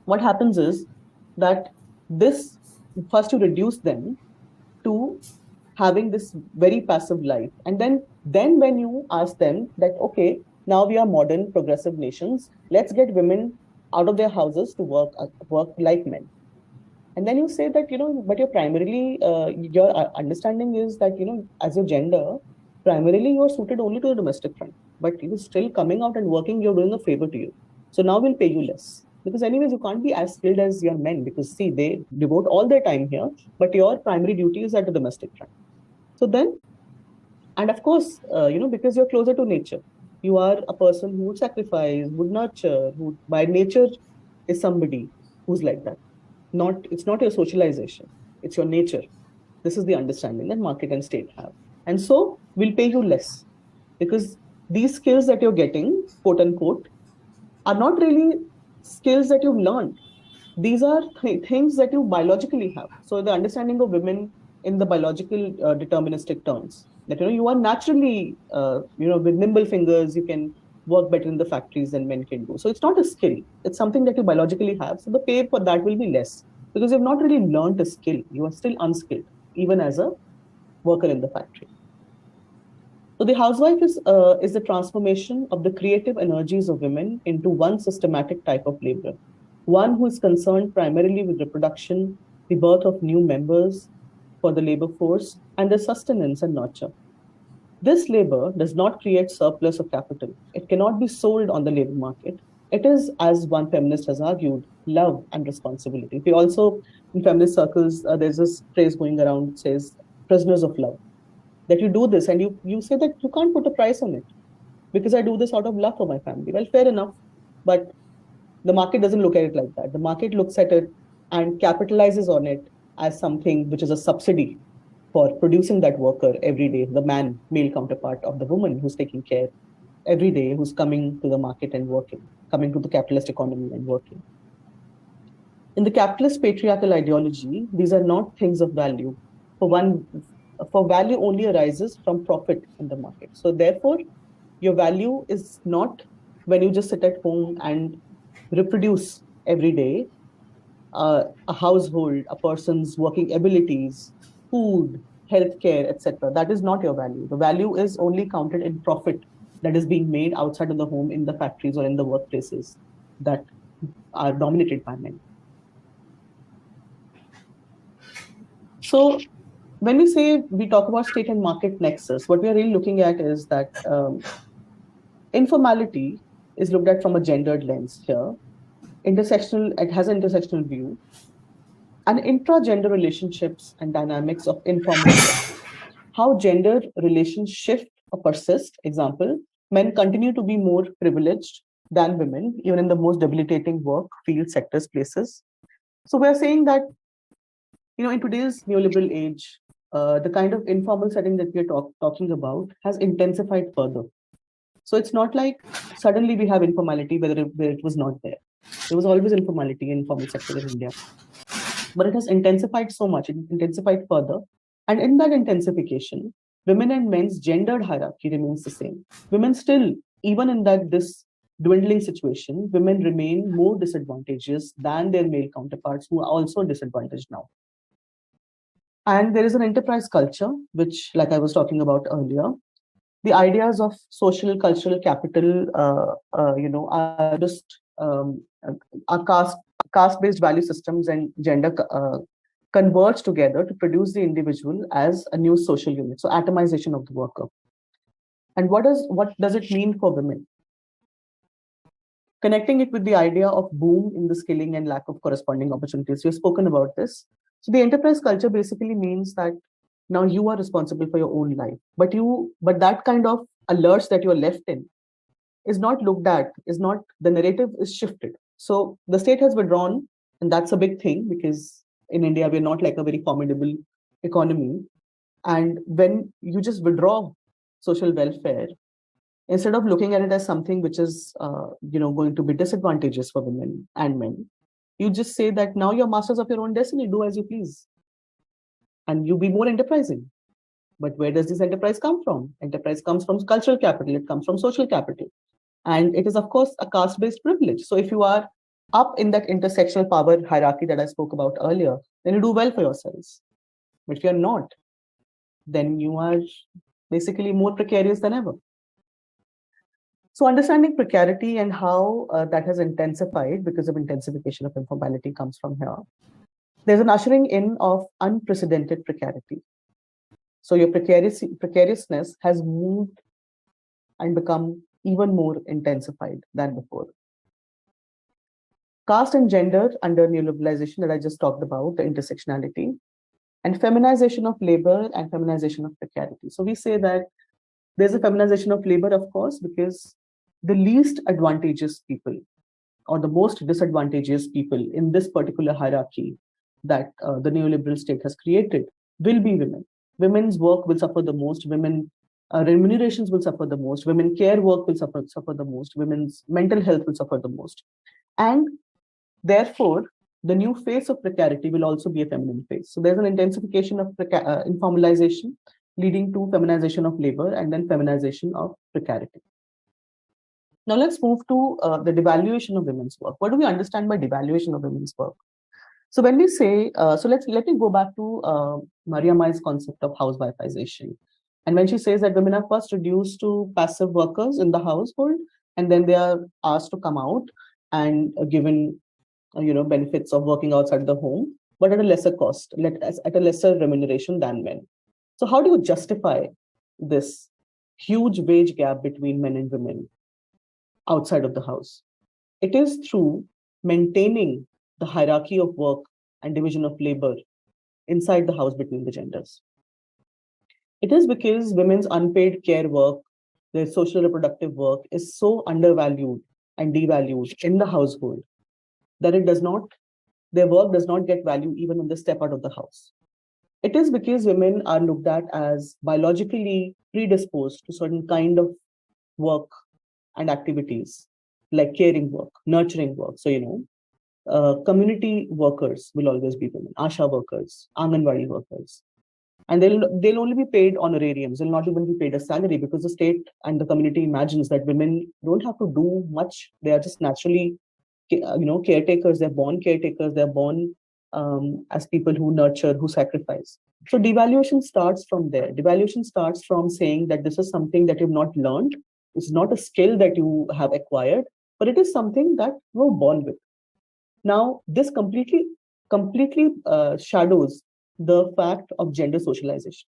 Speaker 2: what happens is that this first you reduce them to having this very passive life, and then when you ask them that, okay, now we are modern progressive nations, let's get women out of their houses to work like men. And then you say that, but you're primarily your understanding is that, as your gender, primarily you're suited only to the domestic front, but you're still coming out and working, you're doing a favor to you. So now we'll pay you less. Because anyways, you can't be as skilled as your men, because see, they devote all their time here, but your primary duty is at the domestic front. So then, and of course, because you're closer to nature, you are a person who would sacrifice, would nurture, who by nature is somebody who's like that. It's not your socialization, it's your nature. This is the understanding that market and state have. And so we'll pay you less, because these skills that you're getting, quote unquote, are not really skills that you've learned. These are things that you biologically have. So the understanding of women in the biological deterministic terms, that you are naturally with nimble fingers, you can work better in the factories than men can do. So it's not a skill, it's something that you biologically have. So the pay for that will be less, because you've not really learned a skill, you are still unskilled even as a worker in the factory. So the housewife is the transformation of the creative energies of women into one systematic type of labor, one who is concerned primarily with reproduction, the birth of new members for the labor force, and their sustenance and nurture. This labor does not create surplus of capital. It cannot be sold on the labor market. It is, as one feminist has argued, love and responsibility. We also, in feminist circles, there's this phrase going around that says, prisoners of love. That you do this and you say that you can't put a price on it because I do this out of love for my family. Well, fair enough. But the market doesn't look at it like that. The market looks at it and capitalizes on it as something which is a subsidy for producing that worker every day, the male counterpart of the woman who's taking care every day, who's coming to the market and working, coming to the capitalist economy and working. In the capitalist patriarchal ideology, these are not things of value. For value only arises from profit in the market. So therefore, your value is not when you just sit at home and reproduce every day a household, a person's working abilities, food, healthcare, etc. That is not your value. The value is only counted in profit that is being made outside of the home, in the factories or in the workplaces that are dominated by men. So when we talk about state and market nexus, what we are really looking at is that informality is looked at from a gendered lens here. It has an intersectional view. and intra-gender relationships and dynamics of informal work. How gender relations shift or persist. Example, men continue to be more privileged than women, even in the most debilitating work, field, sectors, places. So we're saying that, in today's neoliberal age, the kind of informal setting that we're talking about has intensified further. So it's not like suddenly we have informality where it was not there. There was always informality in informal sector in India, but it has intensified so much. It intensified further, and in that intensification, women and men's gendered hierarchy remains the same. Women still, even in this dwindling situation, women remain more disadvantageous than their male counterparts, who are also disadvantaged now. And there is an enterprise culture, which, like I was talking about earlier, the ideas of social cultural capital, are just our caste-based value systems and gender converge together to produce the individual as a new social unit. So atomization of the worker. And what does it mean for women? Connecting it with the idea of boom in the skilling and lack of corresponding opportunities. We've spoken about this. So the enterprise culture basically means that now you are responsible for your own life, but that kind of a lurch that you're left in is not looked at, is not, the narrative is shifted. So the state has withdrawn, and that's a big thing because in India, we're not like a very formidable economy. And when you just withdraw social welfare, instead of looking at it as something which is, going to be disadvantageous for women and men, you just say that now you're masters of your own destiny, do as you please. And you be more enterprising. But where does this enterprise come from? Enterprise comes from cultural capital, it comes from social capital. And it is, of course, a caste-based privilege. So if you are up in that intersectional power hierarchy that I spoke about earlier, then you do well for yourselves. But if you're not, then you are basically more precarious than ever. So understanding precarity and how that has intensified because of intensification of informality comes from here. There's an ushering in of unprecedented precarity. So your precariousness has moved and become even more intensified than before. Caste and gender under neoliberalization that I just talked about, the intersectionality, and feminization of labor and feminization of precarity. So we say that there's a feminization of labor, of course, because the least advantageous people or the most disadvantageous people in this particular hierarchy that the neoliberal state has created will be women. Women's work will suffer the most. Women remunerations will suffer the most. Women care work will suffer the most. Women's mental health will suffer the most. And therefore, the new face of precarity will also be a feminine face. So there's an intensification of informalization leading to feminization of labor and then feminization of precarity. Now let's move to the devaluation of women's work. What do we understand by devaluation of women's work? So when we say, let me go back to Maria Mai's concept of housewifeization. And when she says that women are first reduced to passive workers in the household, and then they are asked to come out and given benefits of working outside the home, but at a lesser cost, at a lesser remuneration than men. So how do you justify this huge wage gap between men and women outside of the house? It is through maintaining the hierarchy of work and division of labor inside the house between the genders. It is because women's unpaid care work, their social reproductive work is so undervalued and devalued in the household that their work does not get value even when they step out of the house. It is because women are looked at as biologically predisposed to certain kind of work and activities like caring work, nurturing work. So, community workers will always be women, ASHA workers, Anganwadi workers. And they'll only be paid honorariums. They'll not even be paid a salary because the state and the community imagines that women don't have to do much. They are just naturally caretakers. They're born caretakers. They're born as people who nurture, who sacrifice. So devaluation starts from there. Devaluation starts from saying that this is something that you've not learned. It's not a skill that you have acquired, but it is something that you were born with. Now, this completely shadows the fact of gender socialization.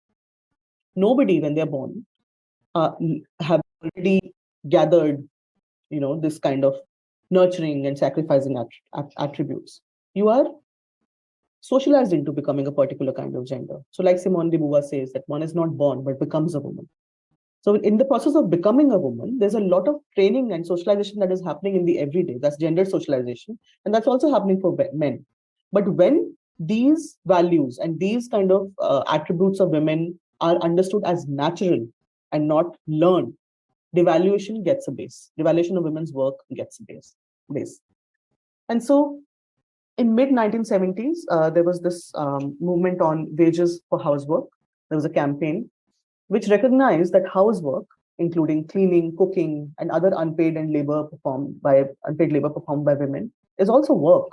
Speaker 2: Nobody, when they're born, have already gathered, this kind of nurturing and sacrificing attributes. You are socialized into becoming a particular kind of gender. So like Simone de Beauvoir says, that one is not born, but becomes a woman. So in the process of becoming a woman, there's a lot of training and socialization that is happening in the everyday. That's gendered socialization. And that's also happening for men. But when these values and these kind of attributes of women are understood as natural and not learned, devaluation gets a base. Devaluation of women's work gets a base. And so in mid 1970s, there was this movement on wages for housework. There was a campaign which recognized that housework, including cleaning, cooking, and other unpaid labor performed by women, is also work.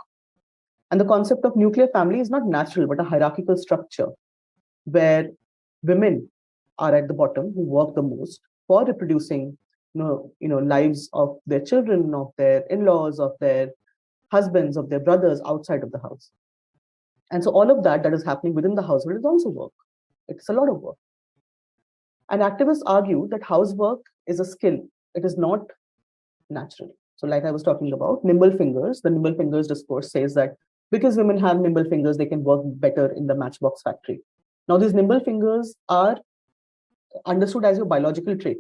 Speaker 2: And the concept of nuclear family is not natural, but a hierarchical structure where women are at the bottom who work the most for reproducing, lives of their children, of their in-laws, of their husbands, of their brothers outside of the house. And so all of that is happening within the household is also work. It's a lot of work. And activists argue that housework is a skill. It is not natural. So like I was talking about, nimble fingers, the nimble fingers discourse says that because women have nimble fingers, they can work better in the matchbox factory. Now, these nimble fingers are understood as your biological trait.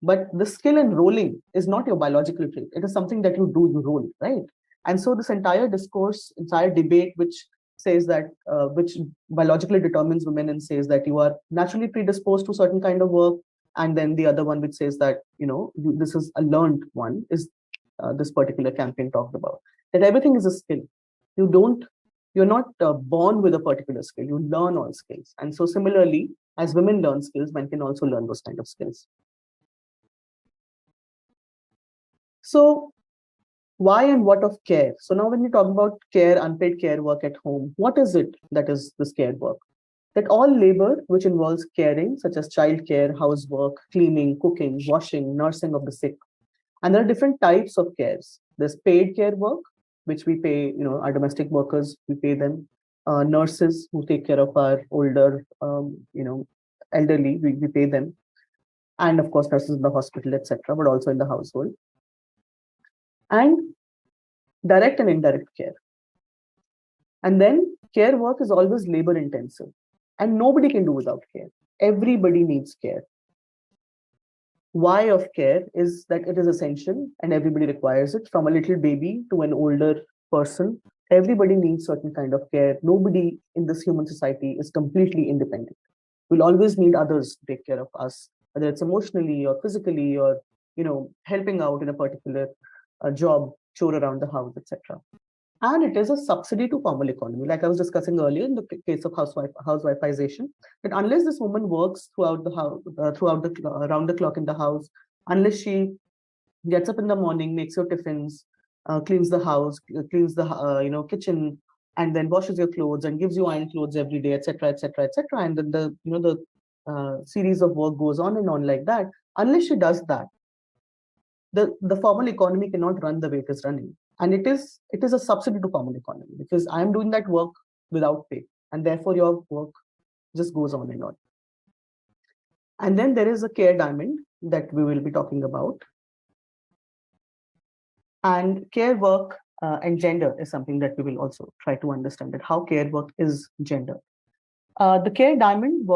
Speaker 2: But the skill in rolling is not your biological trait. It is something that you do, you roll, right? And so this entire discourse, entire debate, which says that, which biologically determines women and says that you are naturally predisposed to certain kind of work. And then the other one which says that, this is a learned one, is this particular campaign talked about. That everything is a skill. You're not born with a particular skill. You learn all skills. And so similarly, as women learn skills, men can also learn those kind of skills. So why and what of care? So now when we talk about care, unpaid care work at home, what is it that is this care work? That all labor which involves caring, such as childcare, housework, cleaning, cooking, washing, nursing of the sick. And there are different types of cares. There's paid care work, which we pay, our domestic workers, we pay them. Nurses who take care of our older, elderly, we pay them. And of course, nurses in the hospital, etc., but also in the household. And direct and indirect care. And then care work is always labor intensive, and nobody can do without care. Everybody needs care. Why of care is that it is essential and everybody requires it, from a little baby to an older person. Everybody needs certain kind of care. Nobody in this human society is completely independent. We'll always need others to take care of us, whether it's emotionally or physically or, helping out in a particular job, chore around the house, etc. And it is a subsidy to formal economy. Like I was discussing earlier in the case of housewifeization, that unless this woman works throughout the house, around the clock in the house, unless she gets up in the morning, makes your tiffins, cleans the house, cleans the kitchen, and then washes your clothes and gives you iron clothes every day, etc., etc., etc., and then the series of work goes on and on like that. Unless she does that, the formal economy cannot run the way it is running. And it is a subsidy to formal economy, because I am doing that work without pay, and therefore your work just goes on and on. And then there is a care diamond that we will be talking about. And care work and gender is something that we will also try to understand, that how care work is gender. The care diamond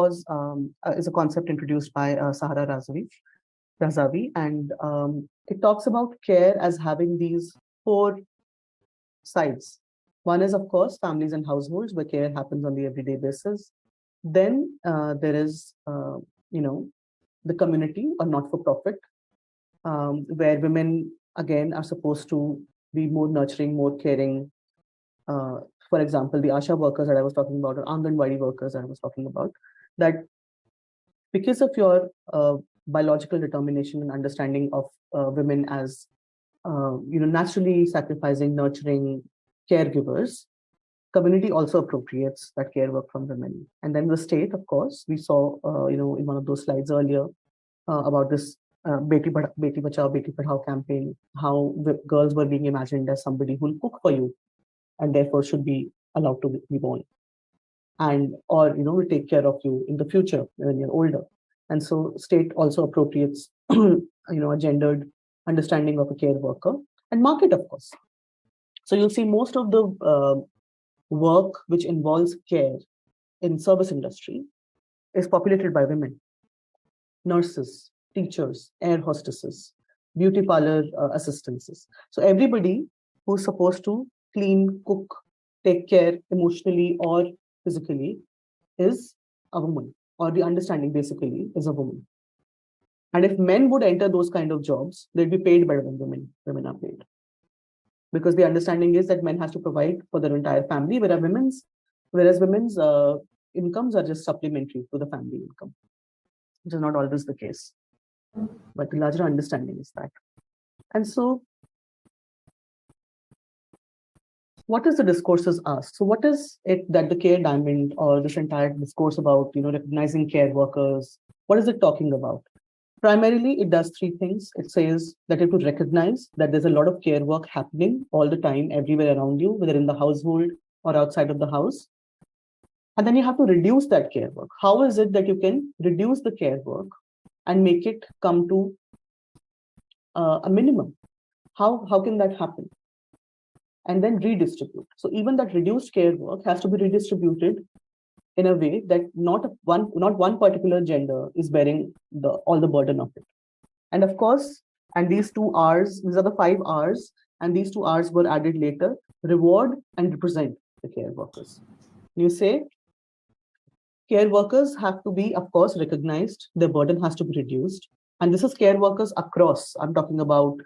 Speaker 2: is a concept introduced by Sahara Razavi, and it talks about care as having these 4 sides. One is, of course, families and households, where care happens on the everyday basis. Then there is, the community or not-for-profit, where women, again, are supposed to be more nurturing, more caring. For example, the ASHA workers that I was talking about, or Anganwadi workers that I was talking about, that because of your biological determination and understanding of women as naturally sacrificing, nurturing caregivers, community also appropriates that care work from women. And then the state, of course, we saw in one of those slides earlier about this Beti Bachao Beti Padhao campaign, how the girls were being imagined as somebody who will cook for you and therefore should be allowed to be born, and or will take care of you in the future when you're older. And so state also appropriates a gendered understanding of a care worker. And market, of course. So you'll see most of the work which involves care in service industry is populated by women. Nurses, teachers, air hostesses, beauty parlor assistants. So everybody who's supposed to clean, cook, take care emotionally or physically is a woman, or the understanding basically is a woman. And if men would enter those kind of jobs, they'd be paid better than women. Women are paid. Because the understanding is that men has to provide for their entire family, whereas women's incomes are just supplementary to the family income, which is not always the case. But the larger understanding is that. And so, what is the discourses ask? So, what is it that the care diamond or this entire discourse about, recognizing care workers, what is it talking about? Primarily, it does three things. It says that it would recognize that there's a lot of care work happening all the time, everywhere around you, whether in the household or outside of the house. And then you have to reduce that care work. How is it that you can reduce the care work and make it come to a minimum? How can that happen? And then redistribute. So even that reduced care work has to be redistributed in a way that not one particular gender is bearing all the burden of it. And of course, and these are the 5 R's, and these 2 R's were added later: reward and represent the care workers. You say care workers have to be, of course, recognized, their burden has to be reduced. And this is care workers across. I'm talking about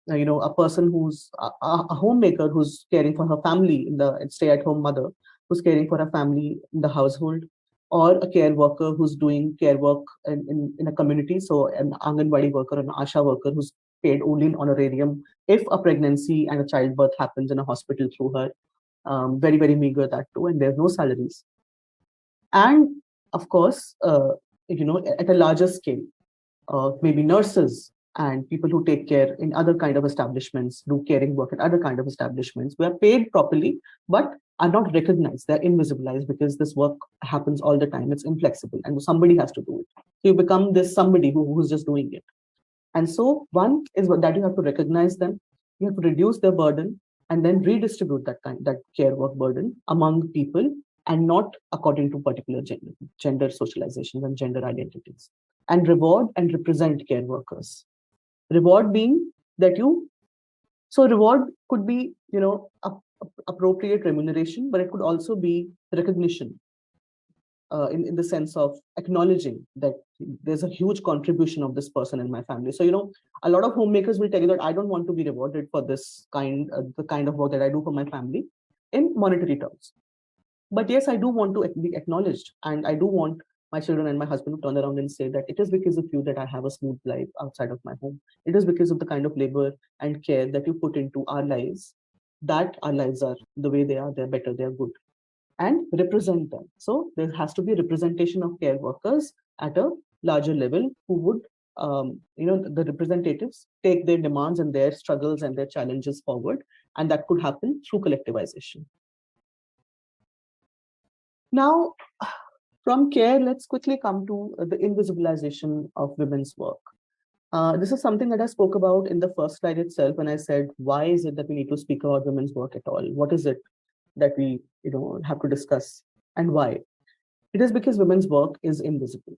Speaker 2: a person who's a homemaker who's caring for her family, the stay-at-home mother who's caring for her family in the household, or a care worker who's doing care work in a community. So an Anganwadi worker, an Asha worker who's paid only in honorarium if a pregnancy and a childbirth happens in a hospital through her. Very, very meager that too, and there's no salaries. And of course, at a larger scale, maybe nurses and people who take care in other kind of establishments, do caring work at other kind of establishments, who are paid properly, but are not recognized. They're invisibilized because this work happens all the time. It's inflexible and somebody has to do it. So you become this somebody who's just doing it. And so one is that you have to recognize them, you have to reduce their burden, and then redistribute that care work burden among people and not according to particular gender socializations and gender identities. And reward and represent care workers. Reward being that reward could be, appropriate remuneration, but it could also be recognition in the sense of acknowledging that there's a huge contribution of this person in my family. So, a lot of homemakers will tell you that I don't want to be rewarded for this the kind of work that I do for my family in monetary terms. But yes, I do want to be acknowledged, and I do want my children and my husband to turn around and say that it is because of you that I have a smooth life outside of my home. It is because of the kind of labor and care that you put into our lives that our lives are the way they are. They're better, they're good. And represent them. So there has to be a representation of care workers at a larger level who would, the representatives take their demands and their struggles and their challenges forward. And that could happen through collectivization. Now, from care, let's quickly come to the invisibilization of women's work. This is something that I spoke about in the first slide itself when I said, why is it that we need to speak about women's work at all? What is it that we have to discuss, and why? It is because women's work is invisible.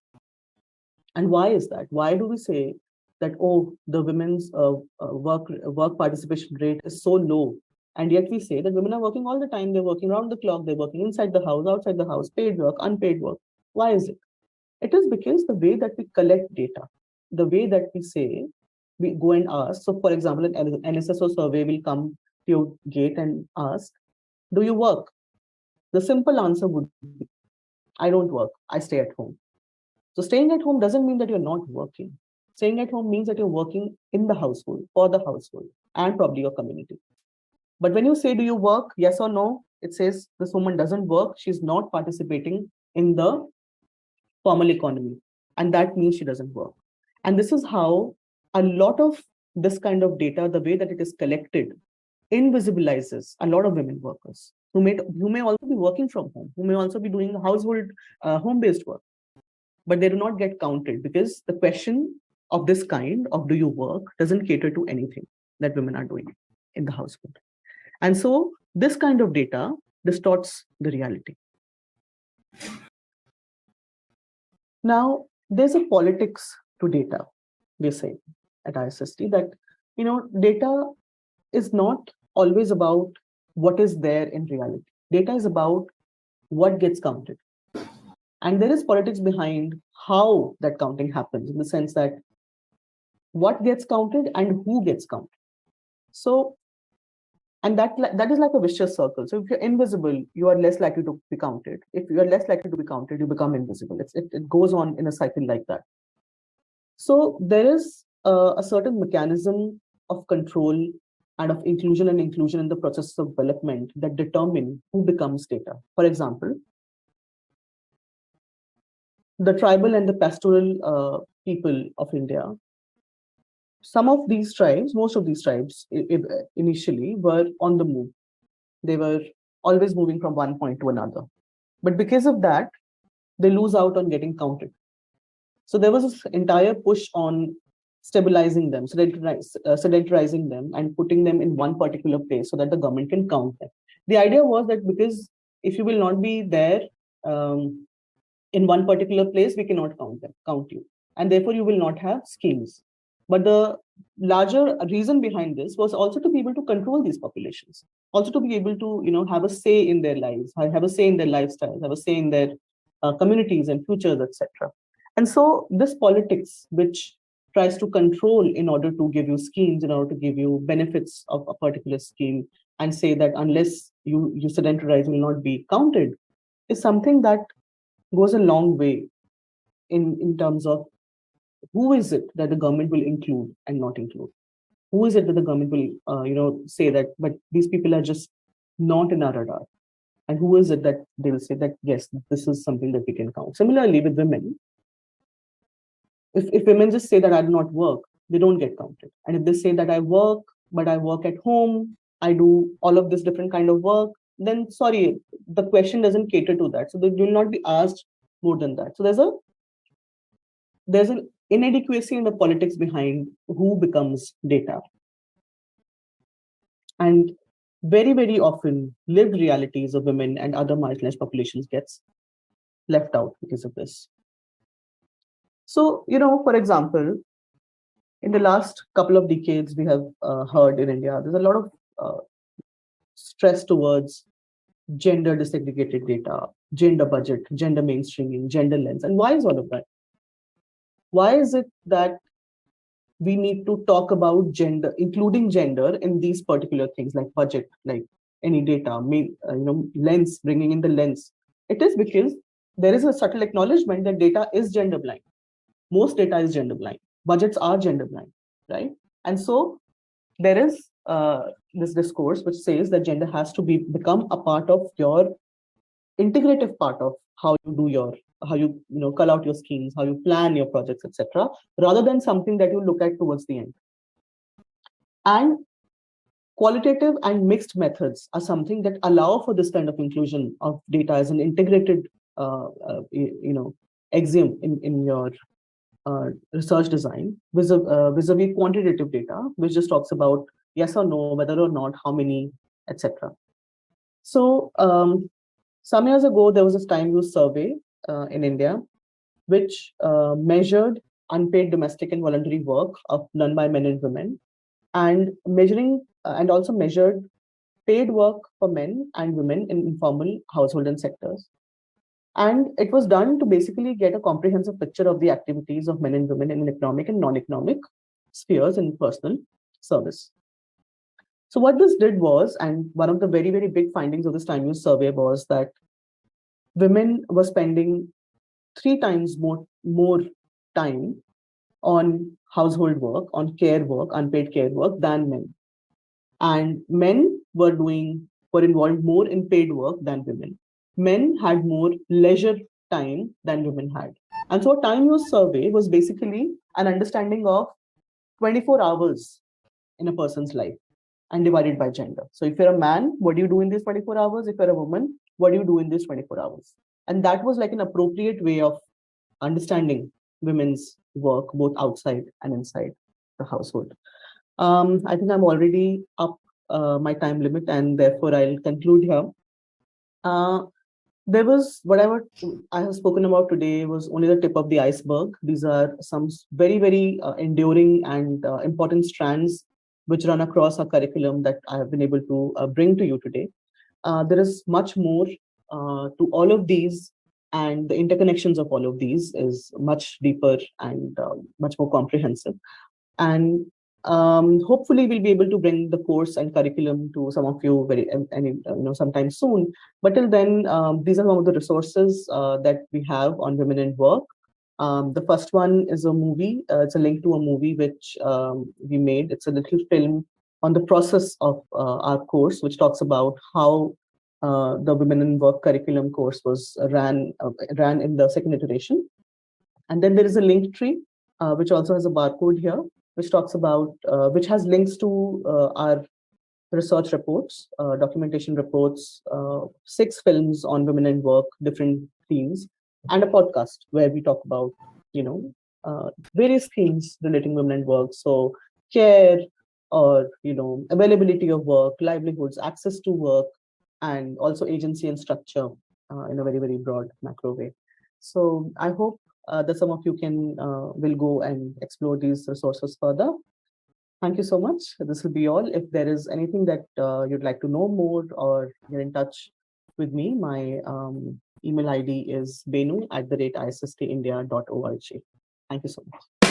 Speaker 2: And why is that? Why do we say that, oh, the women's work participation rate is so low? And yet we say that women are working all the time. They're working around the clock. They're working inside the house, outside the house, paid work, unpaid work. Why is it? It is because the way that we collect data, the way that we say, we go and ask. So, for example, an NSSO survey will come to your gate and ask, do you work? The simple answer would be, I don't work. I stay at home. So staying at home doesn't mean that you're not working. Staying at home means that you're working in the household, for the household, and probably your community. But when you say, do you work? Yes or no? It says this woman doesn't work. She's not participating in the formal economy. And that means she doesn't work. And this is how a lot of this kind of data, the way that it is collected, invisibilizes a lot of women workers who may also be working from home, who may also be doing household home-based work, but they do not get counted because the question of this kind of do you work doesn't cater to anything that women are doing in the household. And so this kind of data distorts the reality. Now, there's a politics to data, we say at ISST, that data is not always about what is there in reality. Data is about what gets counted. And there is politics behind how that counting happens, in the sense that what gets counted and who gets counted. So, and that is like a vicious circle. So if you're invisible, you are less likely to be counted. If you are less likely to be counted, you become invisible. It goes on in a cycle like that. So there is a certain mechanism of control and of inclusion in the process of development that determine who becomes data. For example, the tribal and the pastoral people of India, some of these tribes, most of these tribes initially were on the move. They were always moving from one point to another. But because of that, they lose out on getting counted. So there was this entire push on stabilizing them, sedentarizing them, and putting them in one particular place so that the government can count them. The idea was that because if you will not be there in one particular place, we cannot count you, and therefore you will not have schemes. But the larger reason behind this was also to be able to control these populations, also to be able to have a say in their lives, have a say in their lifestyles, have a say in their communities and futures, etc. And so this politics, which tries to control in order to give you schemes, in order to give you benefits of a particular scheme, and say that unless you sedentarize, you will not be counted, is something that goes a long way in terms of who is it that the government will include and not include. Who is it that the government will, say that, but these people are just not in our radar? And who is it that they will say that, yes, this is something that we can count? Similarly, with women, if women just say that I do not work, they don't get counted. And if they say that I work, but I work at home, I do all of this different kind of work, then sorry, the question doesn't cater to that. So they will not be asked more than that. So there's an inadequacy in the politics behind who becomes data. And very, very often lived realities of women and other marginalized populations gets left out because of this. So, for example, in the last couple of decades, we have heard in India, there's a lot of stress towards gender disaggregated data, gender budget, gender mainstreaming, gender lens. And why is all of that? Why is it that we need to talk about gender, including gender in these particular things like budget, like any data, lens, bringing in the lens? It is because there is a subtle acknowledgement that data is gender blind. Most data is gender blind. Budgets are gender blind, right? And so there is this discourse which says that gender has to become a part of your integrative part of how you call out your schemes, how you plan your projects, etc., rather than something that you look at towards the end. And qualitative and mixed methods are something that allow for this kind of inclusion of data as an integrated axiom in your research design vis-a-vis quantitative data, which just talks about yes or no, whether or not, how many, etc. So some years ago, there was this time use survey in India, which measured unpaid domestic and voluntary work done by men and women, and also measured paid work for men and women in informal household and sectors. And it was done to basically get a comprehensive picture of the activities of men and women in economic and non-economic spheres in personal service. So what this did was, and one of the very, very big findings of this time use survey was that women were spending 3 times more time on household work, on care work, unpaid care work than men. And men were involved more in paid work than women. Men had more leisure time than women had. And so a time use survey was basically an understanding of 24 hours in a person's life and divided by gender. So if you're a man, what do you do in these 24 hours? If you're a woman, what do you do in these 24 hours? And that was like an appropriate way of understanding women's work, both outside and inside the household. I think I'm already up my time limit, and therefore I'll conclude here. Uh, there was whatever I have spoken about today was only the tip of the iceberg. These are some very, very enduring and important strands which run across our curriculum that I have been able to bring to you today. There is much more to all of these, and the interconnections of all of these is much deeper and much more comprehensive. And hopefully we'll be able to bring the course and curriculum to some of you very sometime soon. But till then, these are some of the resources that we have on women in work. The first one is a movie. It's a link to a movie which we made. It's a little film on the process of our course, which talks about how the women in work curriculum course was ran in the second iteration. And then there is a link tree, which also has a barcode here, which talks about, which has links to our research reports, documentation reports, 6 films on women in work, different themes, and a podcast where we talk about, you know, various themes relating women in work. So care, or availability of work, livelihoods, access to work, and also agency and structure in a very, very broad macro way. So I hope that some of you can will go and explore these resources further. Thank you so much. This will be all. If there is anything that you'd like to know more or get in touch with me, my email ID is benu@issstindia.org. Thank you so much.